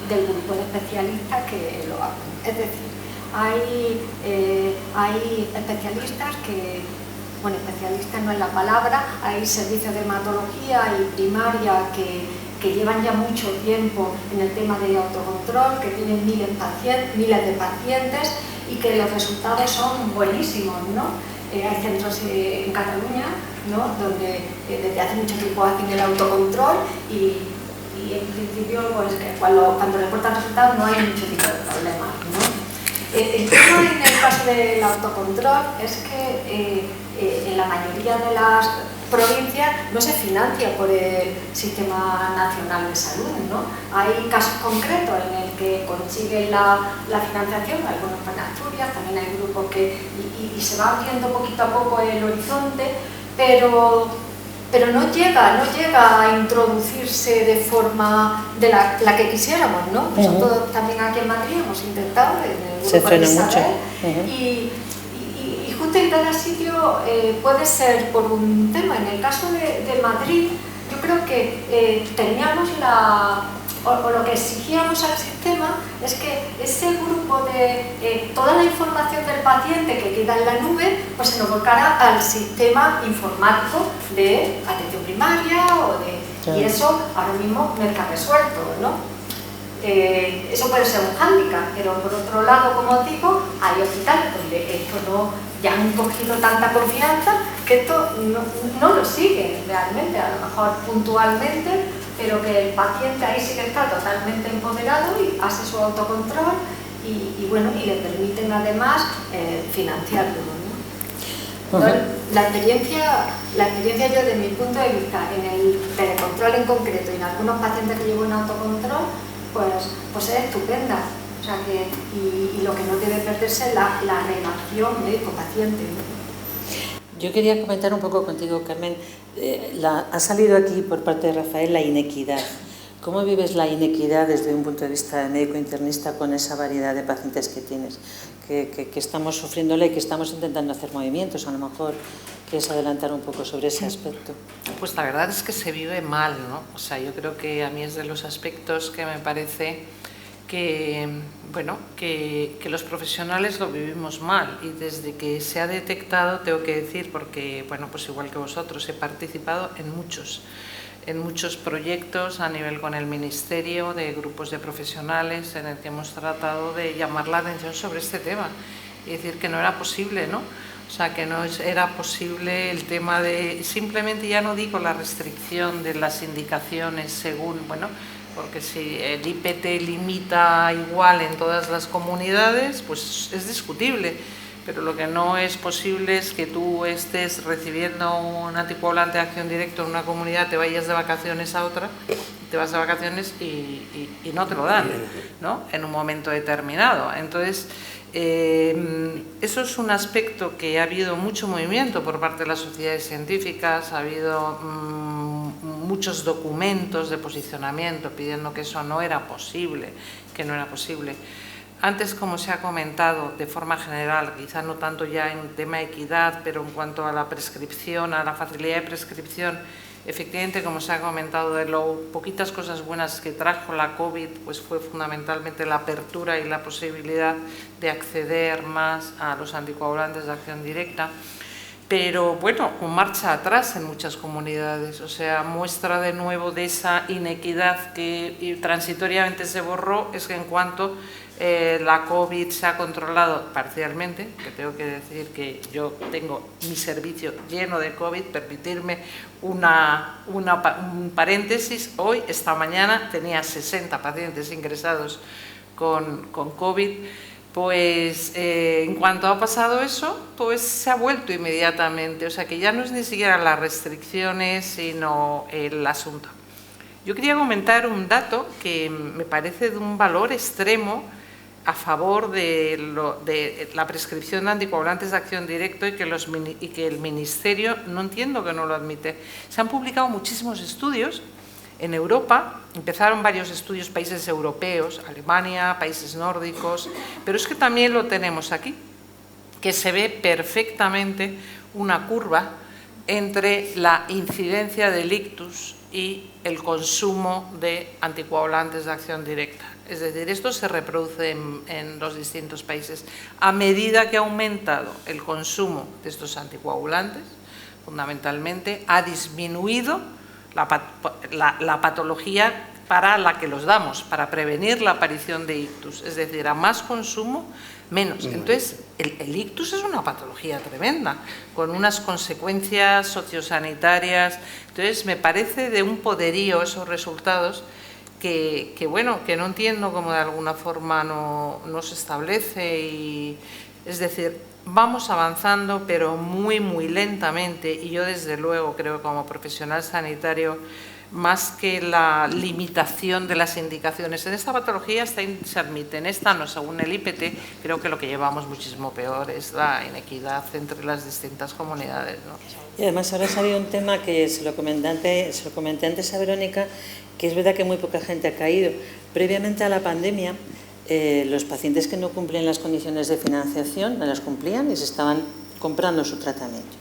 del grupo de especialistas que lo hagan. Es decir, hay especialistas que, bueno, especialistas no es la palabra, hay servicios de hematología y primaria que llevan ya mucho tiempo en el tema de autocontrol, que tienen miles de pacientes y que los resultados son buenísimos, ¿no? Hay centros en Cataluña, ¿no?, donde desde hace mucho tiempo hacen el autocontrol y en principio pues, que cuando reportan resultados no hay mucho tipo de problemas, ¿no? El tema en el caso del autocontrol es que en la mayoría de las provincias no se financia por el Sistema Nacional de Salud, ¿no? Hay casos concretos en el que consiguen la financiación, algunos en Asturias, también hay grupos que y se va abriendo poquito a poco el horizonte, pero no llega a introducirse de forma de la que quisiéramos, ¿no? Nosotros también aquí en Madrid hemos intentado en el grupo de Isabel, y justo en cada sitio puede ser por un tema. En el caso de Madrid, yo creo que teníamos o lo que exigíamos al sistema es que ese grupo de toda la información del paciente que queda en la nube pues se nos volcara al sistema informático de atención primaria y eso ahora mismo no está resuelto, ¿no? Eso puede ser un hándicap, pero por otro lado, como os digo, hay hospitales donde esto ya han cogido tanta confianza que esto no lo siguen realmente, a lo mejor puntualmente, pero que el paciente ahí sí que está totalmente empoderado y hace su autocontrol y le permiten además financiarlo, ¿no? Entonces, la experiencia yo desde mi punto de vista en el telecontrol en concreto y en algunos pacientes que llevo en autocontrol pues es estupenda. O sea que, y lo que no debe perderse es la relación médico-paciente, ¿no? Yo quería comentar un poco contigo, Carmen. Ha salido aquí por parte de Rafael la inequidad. ¿Cómo vives la inequidad desde un punto de vista médico-internista con esa variedad de pacientes que tienes? Que estamos sufriéndola y que estamos intentando hacer movimientos. A lo mejor quieres adelantar un poco sobre ese aspecto. Pues la verdad es que se vive mal, ¿no? O sea, yo creo que a mí es de los aspectos que me parece que los profesionales lo vivimos mal, y desde que se ha detectado, tengo que decir, porque pues igual que vosotros he participado en muchos proyectos a nivel con el Ministerio, de grupos de profesionales en el que hemos tratado de llamar la atención sobre este tema y decir que no era posible, ¿no? O sea, que no era posible el tema de, simplemente ya no digo la restricción de las indicaciones según, porque si el IPT limita igual en todas las comunidades, pues es discutible, pero lo que no es posible es que tú estés recibiendo un anticoagulante de acción directa en una comunidad, te vayas de vacaciones a otra, te vas de vacaciones y no te lo dan, ¿no?, en un momento determinado. Entonces, eso es un aspecto que ha habido mucho movimiento por parte de las sociedades científicas, ha habido muchos documentos de posicionamiento pidiendo que eso no era posible, Antes, como se ha comentado de forma general, quizá no tanto ya en tema de equidad, pero en cuanto a la prescripción, a la facilidad de prescripción, efectivamente, como se ha comentado, de lo poquitas cosas buenas que trajo la COVID, pues fue fundamentalmente la apertura y la posibilidad de acceder más a los anticoagulantes de acción directa. Pero con marcha atrás en muchas comunidades, o sea, muestra de nuevo de esa inequidad que transitoriamente se borró, es que en cuanto la COVID se ha controlado parcialmente, que tengo que decir que yo tengo mi servicio lleno de COVID, permitirme un paréntesis, esta mañana tenía 60 pacientes ingresados con COVID. Pues en cuanto ha pasado eso, pues se ha vuelto inmediatamente, o sea que ya no es ni siquiera las restricciones, sino el asunto. Yo quería comentar un dato que me parece de un valor extremo a favor de la prescripción de anticoagulantes de acción directa y que el Ministerio, no entiendo que no lo admite. Se han publicado muchísimos estudios en Europa, empezaron varios estudios, países europeos, Alemania, países nórdicos, pero es que también lo tenemos aquí, que se ve perfectamente una curva entre la incidencia del ictus y el consumo de anticoagulantes de acción directa. Es decir, esto se reproduce en los distintos países. A medida que ha aumentado el consumo de estos anticoagulantes, fundamentalmente ha disminuido la patología para la que los damos, para prevenir la aparición de ictus. Es decir, a más consumo, menos. Entonces, el ictus es una patología tremenda, con unas consecuencias sociosanitarias. Entonces, me parece de un poderío esos resultados que no entiendo cómo de alguna forma no se establece. Y, es decir, vamos avanzando, pero muy, muy lentamente. Y yo, desde luego, creo que como profesional sanitario, más que la limitación de las indicaciones en esta patología se admite, en esta no, según el IPT, creo que lo que llevamos muchísimo peor es la inequidad entre las distintas comunidades, ¿no? Y además ahora ha salido un tema que se lo comenté antes a Verónica, que es verdad que muy poca gente ha caído. Previamente a la pandemia, los pacientes que no cumplen las condiciones de financiación no las cumplían y se estaban comprando su tratamiento.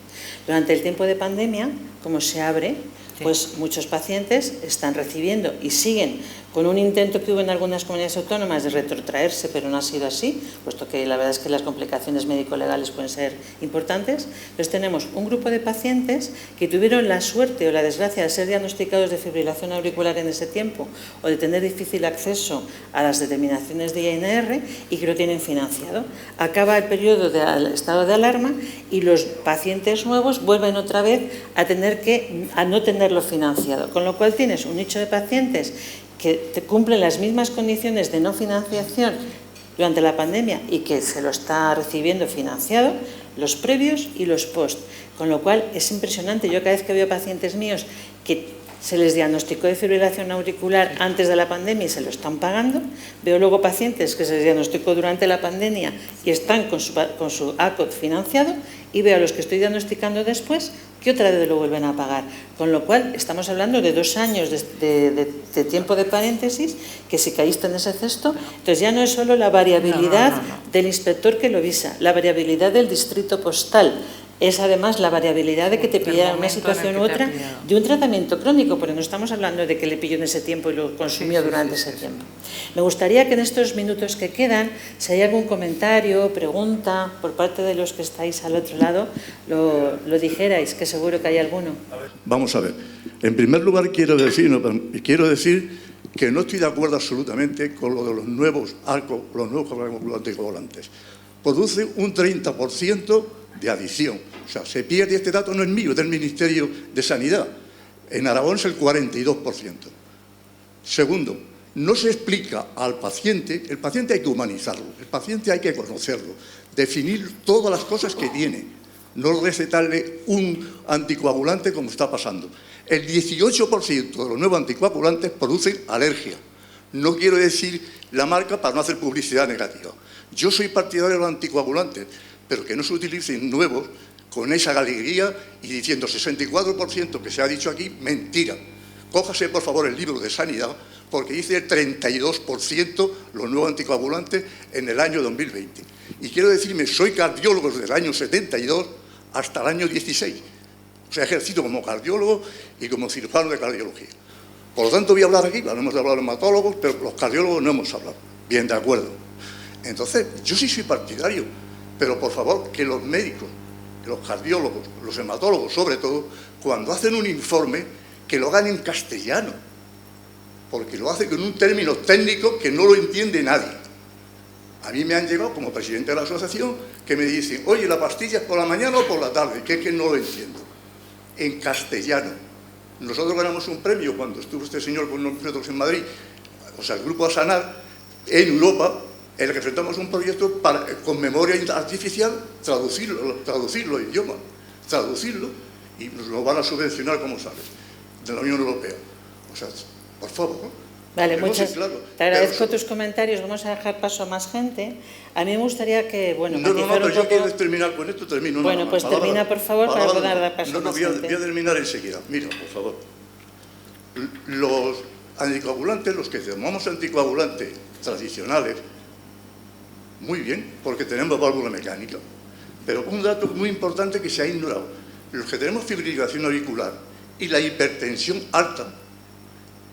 Durante el tiempo de pandemia, como se abre, pues muchos pacientes están recibiendo y siguen con un intento que hubo en algunas comunidades autónomas de retrotraerse, pero no ha sido así, puesto que la verdad es que las complicaciones médico-legales pueden ser importantes. Entonces tenemos un grupo de pacientes que tuvieron la suerte o la desgracia de ser diagnosticados de fibrilación auricular en ese tiempo o de tener difícil acceso a las determinaciones de INR y que lo tienen financiado. Acaba el periodo del estado de alarma y los pacientes nuevos vuelven otra vez a no tenerlo financiado, con lo cual tienes un nicho de pacientes que cumplen las mismas condiciones de no financiación durante la pandemia y que se lo está recibiendo financiado, los previos y los post. Con lo cual es impresionante. Yo cada vez que veo pacientes míos que se les diagnosticó de fibrilación auricular antes de la pandemia y se lo están pagando, veo luego pacientes que se les diagnosticó durante la pandemia y están con su ACOT financiado, y veo a los que estoy diagnosticando después que otra vez lo vuelven a pagar. Con lo cual estamos hablando de 2 años de tiempo de paréntesis, que si caíste en ese cesto, entonces ya no es solo la variabilidad del inspector que lo visa, la variabilidad del distrito postal, es además la variabilidad de que te pillara una situación u otra de un tratamiento crónico, porque no estamos hablando de que le pilló en ese tiempo y lo consumió durante ese tiempo. Me gustaría que en estos minutos que quedan, si hay algún comentario, pregunta por parte de los que estáis al otro lado, lo dijerais, que seguro que hay alguno. Vamos a ver. En primer lugar, quiero decir que no estoy de acuerdo absolutamente con lo de los nuevos anticoagulantes. Produce un 30% de adicción. O sea, se pierde, este dato no es mío, es del Ministerio de Sanidad. En Aragón es el 42%. Segundo, no se explica al paciente, el paciente hay que humanizarlo, el paciente hay que conocerlo, definir todas las cosas que tiene, no recetarle un anticoagulante como está pasando. El 18% de los nuevos anticoagulantes producen alergia. No quiero decir la marca para no hacer publicidad negativa. Yo soy partidario de los anticoagulantes, pero que no se utilicen nuevos con esa alegría y diciendo 64% que se ha dicho aquí, mentira. Cójase, por favor, el libro de Sanidad, porque dice el 32% los nuevos anticoagulantes en el año 2020. Y quiero decirme, soy cardiólogo desde el año 72 hasta el año 16. O sea, he ejercido como cardiólogo y como cirujano de cardiología. Por lo tanto, voy a hablar aquí, no hemos hablado de hematólogos, pero los cardiólogos no hemos hablado. Bien, de acuerdo. Entonces, yo sí soy partidario, pero por favor, que los médicos, que los cardiólogos, los hematólogos sobre todo, cuando hacen un informe, que lo hagan en castellano, porque lo hacen con un término técnico que no lo entiende nadie. A mí me han llegado, como presidente de la asociación, que me dicen, oye, ¿la pastilla es por la mañana o por la tarde? Que es que no lo entiendo. En castellano. Nosotros ganamos un premio cuando estuvo este señor con nosotros en Madrid, o sea, el grupo Asanar, en Europa, en el que presentamos un proyecto para, con memoria artificial, traducirlo al idioma, traducirlo, y nos lo van a subvencionar, como sabes, de la Unión Europea. O sea, por favor. Vale, Claro. Te agradezco tus comentarios. Vamos a dejar paso a más gente. A mí me gustaría que, bueno, No, pero yo poco... quiero terminar con esto, termino. Bueno, pues termina, por favor, para poder dar paso a más gente. Voy a terminar enseguida. Mira, por favor. Los anticoagulantes, los que llamamos anticoagulantes tradicionales, muy bien, porque tenemos válvula mecánica. Pero un dato muy importante que se ha ignorado. Los que tenemos fibrilación auricular y la hipertensión alta,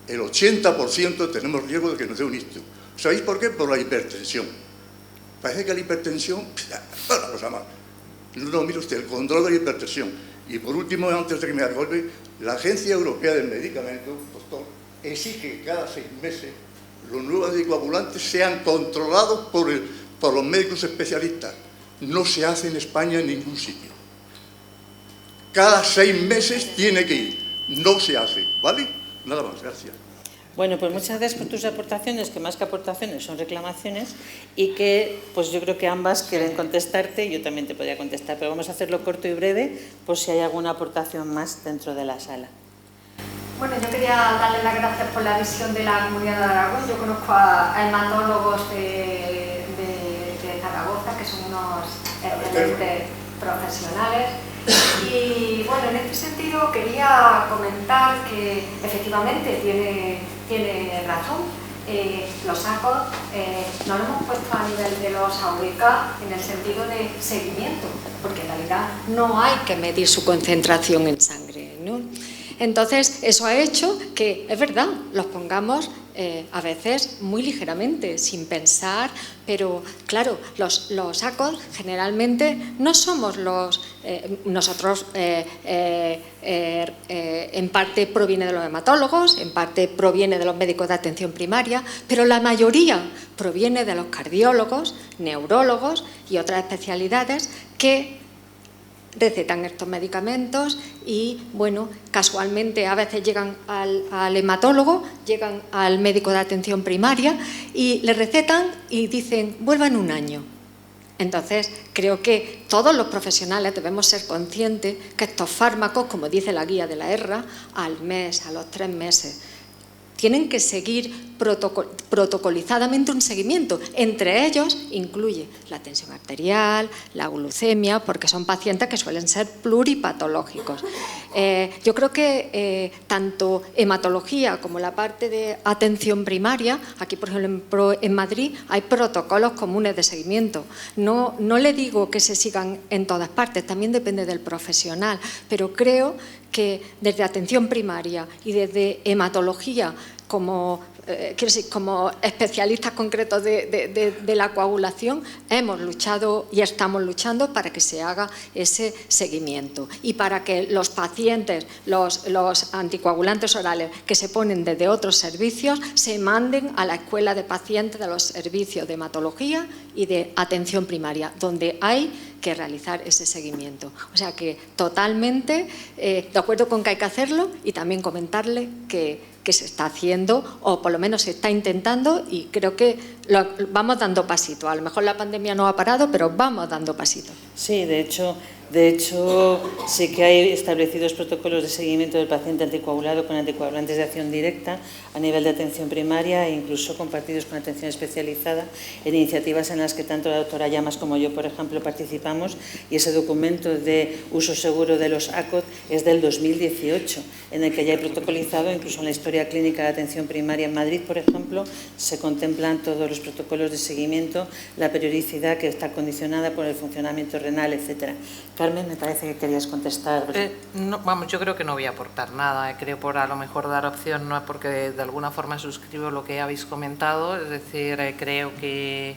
el 80% tenemos riesgo de que nos dé un ictus. ¿Sabéis por qué? Por la hipertensión. Parece que la hipertensión, una cosa más. No, mire usted, el control de la hipertensión. Y por último, antes de que me acuerde, la Agencia Europea del Medicamento, doctor, exige que cada 6 meses los nuevos anticoagulantes sean controlados por los médicos especialistas. No se hace en España en ningún sitio. Cada 6 meses tiene que ir. No se hace, ¿vale? Nada más, gracias. Bueno, pues muchas gracias por tus aportaciones, que más que aportaciones son reclamaciones, y que pues yo creo que ambas quieren contestarte, y yo también te podría contestar, pero vamos a hacerlo corto y breve por si hay alguna aportación más dentro de la sala. Bueno, yo quería darle las gracias por la visión de la Comunidad de Aragón. Yo conozco a hematólogos de Zaragoza, que son unos excelentes profesionales. Y bueno, en este sentido quería comentar que efectivamente tiene razón. Los sacos no lo hemos puesto a nivel de los AVK en el sentido de seguimiento, porque en realidad no hay que medir su concentración en sangre, ¿no? Entonces, eso ha hecho que, es verdad, los pongamos a veces muy ligeramente, sin pensar, pero claro, los sacos generalmente no somos nosotros en parte proviene de los hematólogos, en parte proviene de los médicos de atención primaria, pero la mayoría proviene de los cardiólogos, neurólogos y otras especialidades que recetan estos medicamentos y, bueno, casualmente a veces llegan al hematólogo, llegan al médico de atención primaria y le recetan y dicen, vuelvan un año. Entonces, creo que todos los profesionales debemos ser conscientes que estos fármacos, como dice la guía de la ERRA, al mes, a los 3 meses, tienen que seguir protocolizadamente un seguimiento. Entre ellos incluye la tensión arterial, la glucemia, porque son pacientes que suelen ser pluripatológicos. Yo creo que tanto hematología como la parte de atención primaria, aquí por ejemplo en Madrid hay protocolos comunes de seguimiento. No le digo que se sigan en todas partes, también depende del profesional, pero creo que desde atención primaria y desde hematología, como especialistas concretos de la coagulación, hemos luchado y estamos luchando para que se haga ese seguimiento y para que los pacientes, los anticoagulantes orales que se ponen desde otros servicios, se manden a la escuela de pacientes de los servicios de hematología y de atención primaria, donde hay que realizar ese seguimiento. O sea que totalmente de acuerdo con que hay que hacerlo, y también comentarle que se está haciendo, o por lo menos se está intentando, y creo que vamos dando pasito. A lo mejor la pandemia no ha parado, pero vamos dando pasito. Sí, de hecho sí que hay establecidos protocolos de seguimiento del paciente anticoagulado con anticoagulantes de acción directa a nivel de atención primaria e incluso compartidos con atención especializada, en iniciativas en las que tanto la doctora Llamas como yo, por ejemplo, participamos, y ese documento de uso seguro de los ACOT es del 2018, en el que ya hay protocolizado, incluso en la historia clínica de atención primaria en Madrid, por ejemplo, se contemplan todos los protocolos de seguimiento, la periodicidad que está condicionada por el funcionamiento renal, etcétera. Carmen, me parece que querías contestar. No, vamos, yo creo que no voy a aportar nada. Creo por a lo mejor dar opción, no, porque de alguna forma suscribo lo que habéis comentado. Es decir, creo que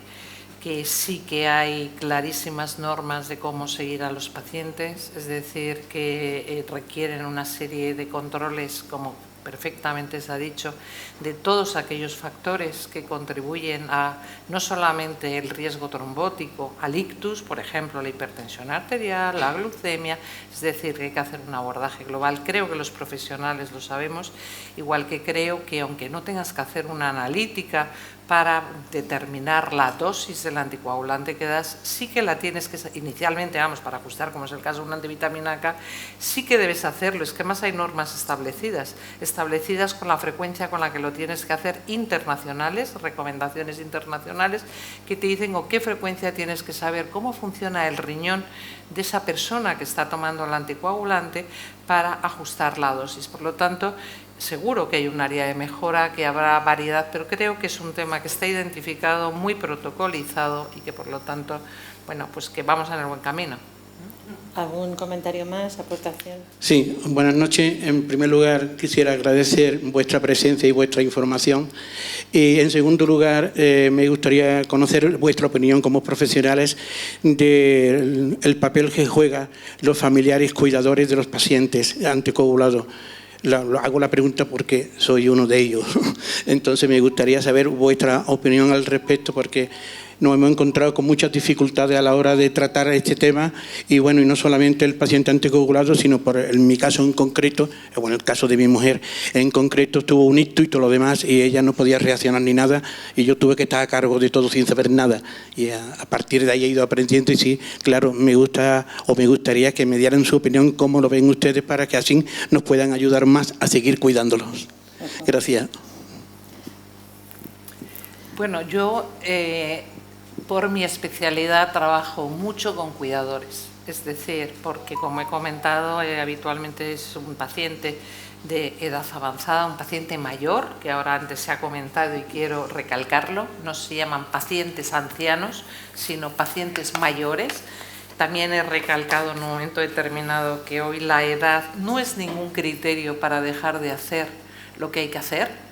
sí que hay clarísimas normas de cómo seguir a los pacientes. Es decir, que requieren una serie de controles, como perfectamente se ha dicho, de todos aquellos factores que contribuyen a no solamente el riesgo trombótico, al ictus, por ejemplo, la hipertensión arterial, la glucemia, es decir, que hay que hacer un abordaje global. Creo que los profesionales lo sabemos, igual que creo que aunque no tengas que hacer una analítica para determinar la dosis del anticoagulante que das, sí que la tienes que, inicialmente, vamos, para ajustar, como es el caso de una antivitamina K, sí que debes hacerlo. Es que además hay normas establecidas con la frecuencia con la que lo tienes que hacer, internacionales, recomendaciones internacionales, que te dicen con qué frecuencia tienes que saber cómo funciona el riñón de esa persona que está tomando el anticoagulante para ajustar la dosis. Por lo tanto, seguro que hay un área de mejora, que habrá variedad, pero creo que es un tema que está identificado, muy protocolizado y que, por lo tanto, bueno, pues que vamos en el buen camino. ¿Algún comentario más, aportación? Sí, buenas noches. En primer lugar, quisiera agradecer vuestra presencia y vuestra información. Y, en segundo lugar, me gustaría conocer vuestra opinión como profesionales del papel que juegan los familiares cuidadores de los pacientes anticoagulados. Hago la pregunta porque soy uno de ellos. Entonces me gustaría saber vuestra opinión al respecto, porque nos hemos encontrado con muchas dificultades a la hora de tratar este tema y bueno, y no solamente el paciente anticoagulado, sino en mi caso en concreto, bueno, el caso de mi mujer en concreto tuvo un ictus y todo lo demás y ella no podía reaccionar ni nada y yo tuve que estar a cargo de todo sin saber nada y a partir de ahí he ido aprendiendo y sí, claro, me gustaría que me dieran su opinión, cómo lo ven ustedes para que así nos puedan ayudar más a seguir cuidándolos. Gracias. Bueno, yo por mi especialidad trabajo mucho con cuidadores, es decir, porque como he comentado, habitualmente es un paciente de edad avanzada, un paciente mayor, que ahora antes se ha comentado y quiero recalcarlo, no se llaman pacientes ancianos, sino pacientes mayores. También he recalcado en un momento determinado que hoy la edad no es ningún criterio para dejar de hacer lo que hay que hacer,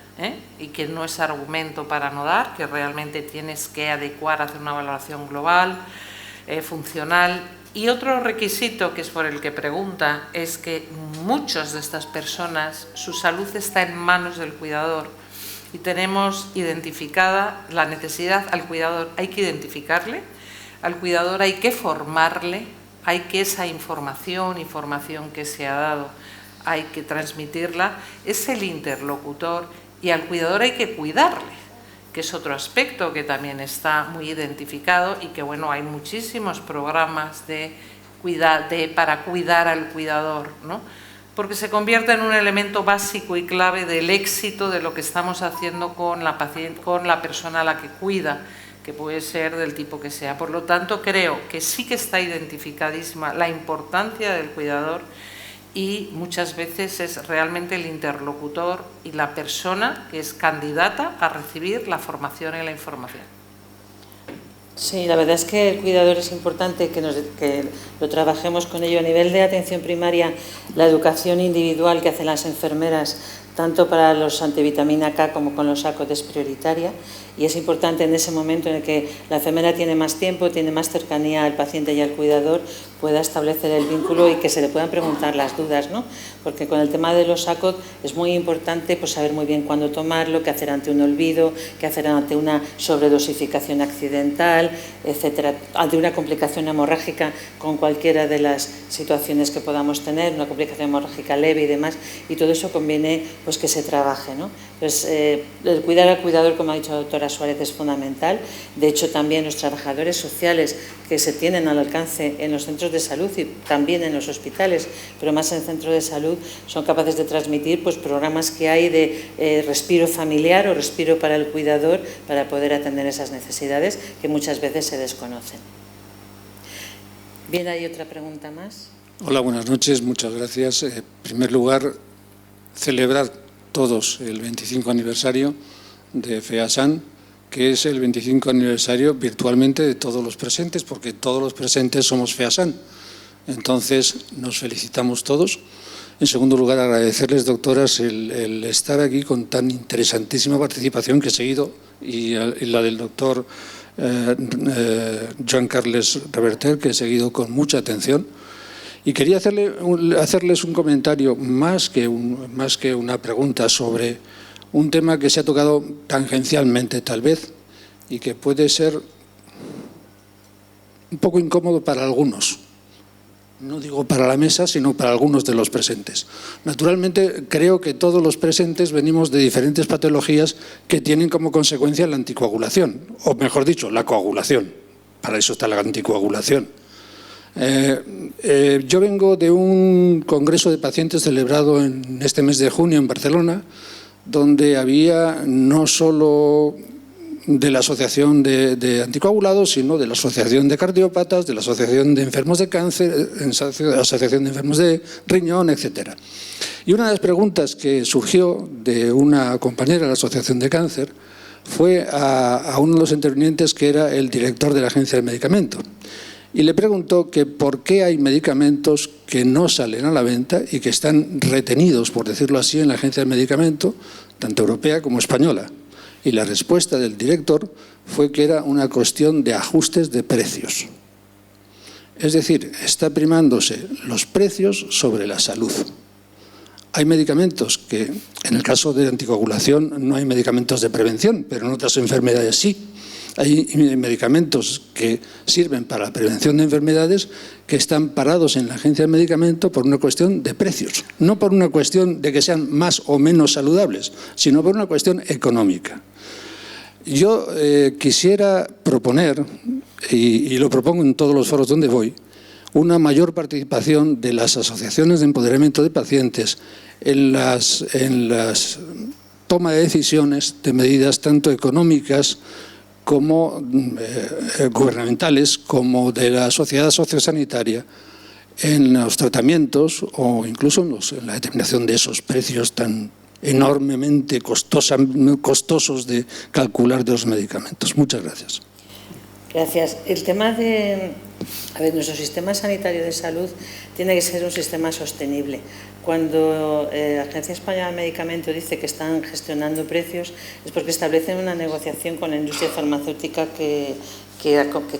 y que no es argumento para no dar, que realmente tienes que adecuar, hacer una valoración global, funcional. Y otro requisito, que es por el que pregunta, es que muchas de estas personas, su salud está en manos del cuidador y tenemos identificada la necesidad al cuidador. Hay que identificarle, al cuidador hay que formarle, hay que esa información que se ha dado, hay que transmitirla, es el interlocutor. Y al cuidador hay que cuidarle, que es otro aspecto que también está muy identificado y que, bueno, hay muchísimos programas para cuidar al cuidador, ¿no? Porque se convierte en un elemento básico y clave del éxito de lo que estamos haciendo con la persona a la que cuida, que puede ser del tipo que sea. Por lo tanto, creo que sí que está identificadísima la importancia del cuidador y muchas veces es realmente el interlocutor y la persona que es candidata a recibir la formación y la información. Sí, la verdad es que el cuidador es importante que lo trabajemos con ello. A nivel de atención primaria, la educación individual que hacen las enfermeras, tanto para los antivitamina K como con los ACOT, es prioritaria y es importante en ese momento en el que la enfermera tiene más tiempo, tiene más cercanía al paciente y al cuidador, pueda establecer el vínculo y que se le puedan preguntar las dudas, ¿no? Porque con el tema de los ACOT es muy importante pues, saber muy bien cuándo tomarlo, qué hacer ante un olvido, qué hacer ante una sobredosificación accidental, etcétera, ante una complicación hemorrágica con cualquiera de las situaciones que podamos tener, una complicación hemorrágica leve y demás, y todo eso conviene pues, que se trabaje, ¿no? Pues, el cuidar al cuidador, como ha dicho la doctora Suárez, es fundamental. De hecho, también los trabajadores sociales que se tienen al alcance en los centros de salud y también en los hospitales, pero más en el centro de salud, son capaces de transmitir pues, programas que hay de respiro familiar o respiro para el cuidador para poder atender esas necesidades que muchas veces se desconocen. Bien, ¿hay otra pregunta más? Hola, buenas noches, muchas gracias. En primer lugar, celebrar todos el 25 aniversario de FEASAN, que es el 25 aniversario virtualmente de todos los presentes, porque todos los presentes somos FEASAN. Entonces, nos felicitamos todos. En segundo lugar, agradecerles, doctoras, el estar aquí con tan interesantísima participación que he seguido y la del doctor Joan Carles Reverter, que he seguido con mucha atención. Y quería hacerles un comentario más que una pregunta sobre un tema que se ha tocado tangencialmente tal vez y que puede ser un poco incómodo para algunos. no digo para la mesa, sino para algunos de los presentes. Naturalmente, creo que todos los presentes venimos de diferentes patologías que tienen como consecuencia la anticoagulación, o mejor dicho, la coagulación. Para eso está la anticoagulación. Yo vengo de un congreso de pacientes celebrado en este mes de junio en Barcelona, donde había no solo de la Asociación de Anticoagulados, sino de la Asociación de Cardiópatas, de la Asociación de Enfermos de Cáncer, Asociación de Enfermos de Riñón, etc. Y una de las preguntas que surgió de una compañera de la Asociación de Cáncer fue a uno de los intervinientes, que era el director de la Agencia del Medicamento, y le preguntó que por qué hay medicamentos que no salen a la venta y que están retenidos, por decirlo así, en la Agencia del Medicamento, tanto europea como española. Y la respuesta del director fue que era una cuestión de ajustes de precios. Es decir, está primándose los precios sobre la salud. Hay medicamentos que, en el caso de anticoagulación, no hay medicamentos de prevención, pero en otras enfermedades sí. Hay medicamentos que sirven para la prevención de enfermedades que están parados en la Agencia del Medicamento por una cuestión de precios, no por una cuestión de que sean más o menos saludables, sino por una cuestión económica. Yo quisiera proponer, y lo propongo en todos los foros donde voy, una mayor participación de las asociaciones de empoderamiento de pacientes en las toma de decisiones de medidas tanto económicas como gubernamentales, como de la sociedad sociosanitaria, en los tratamientos o incluso en la determinación de esos precios tan enormemente costosos de calcular de los medicamentos. Muchas gracias. Gracias. El tema de... nuestro sistema sanitario de salud tiene que ser un sistema sostenible. Cuando la Agencia Española del Medicamento dice que están gestionando precios, es porque establecen una negociación con la industria farmacéutica que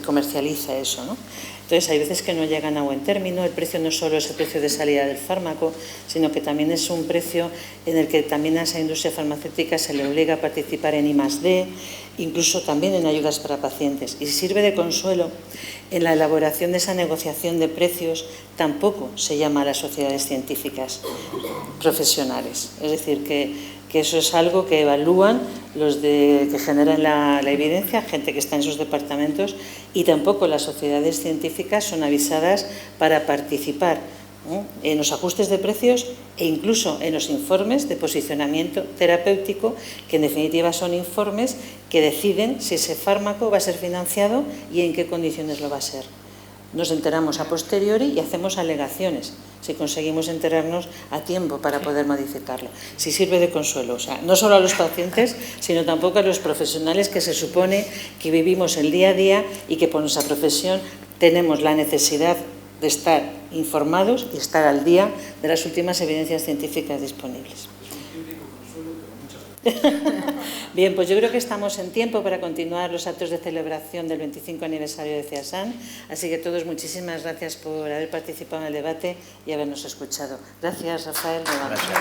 comercializa eso, ¿no? Entonces, hay veces que no llegan a buen término. El precio no solo es el precio de salida del fármaco, sino que también es un precio en el que también a esa industria farmacéutica se le obliga a participar en I+D, incluso también en ayudas para pacientes. Y sirve de consuelo, en la elaboración de esa negociación de precios tampoco se llama a las sociedades científicas profesionales. Es decir, que eso es algo que evalúan los que generan la evidencia, gente que está en esos departamentos, y tampoco las sociedades científicas son avisadas para participar en los ajustes de precios e incluso en los informes de posicionamiento terapéutico, que en definitiva son informes que deciden si ese fármaco va a ser financiado y en qué condiciones lo va a ser. Nos enteramos a posteriori y hacemos alegaciones si conseguimos enterarnos a tiempo para poder modificarlo. Si sirve de consuelo, o sea, no solo a los pacientes, sino tampoco a los profesionales que se supone que vivimos el día a día y que por nuestra profesión tenemos la necesidad de estar informados y estar al día de las últimas evidencias científicas disponibles. Bien, pues yo creo que estamos en tiempo para continuar los actos de celebración del 25 aniversario de FEASAN, así que todos muchísimas gracias por haber participado en el debate y habernos escuchado. Gracias, Rafael. Gracias.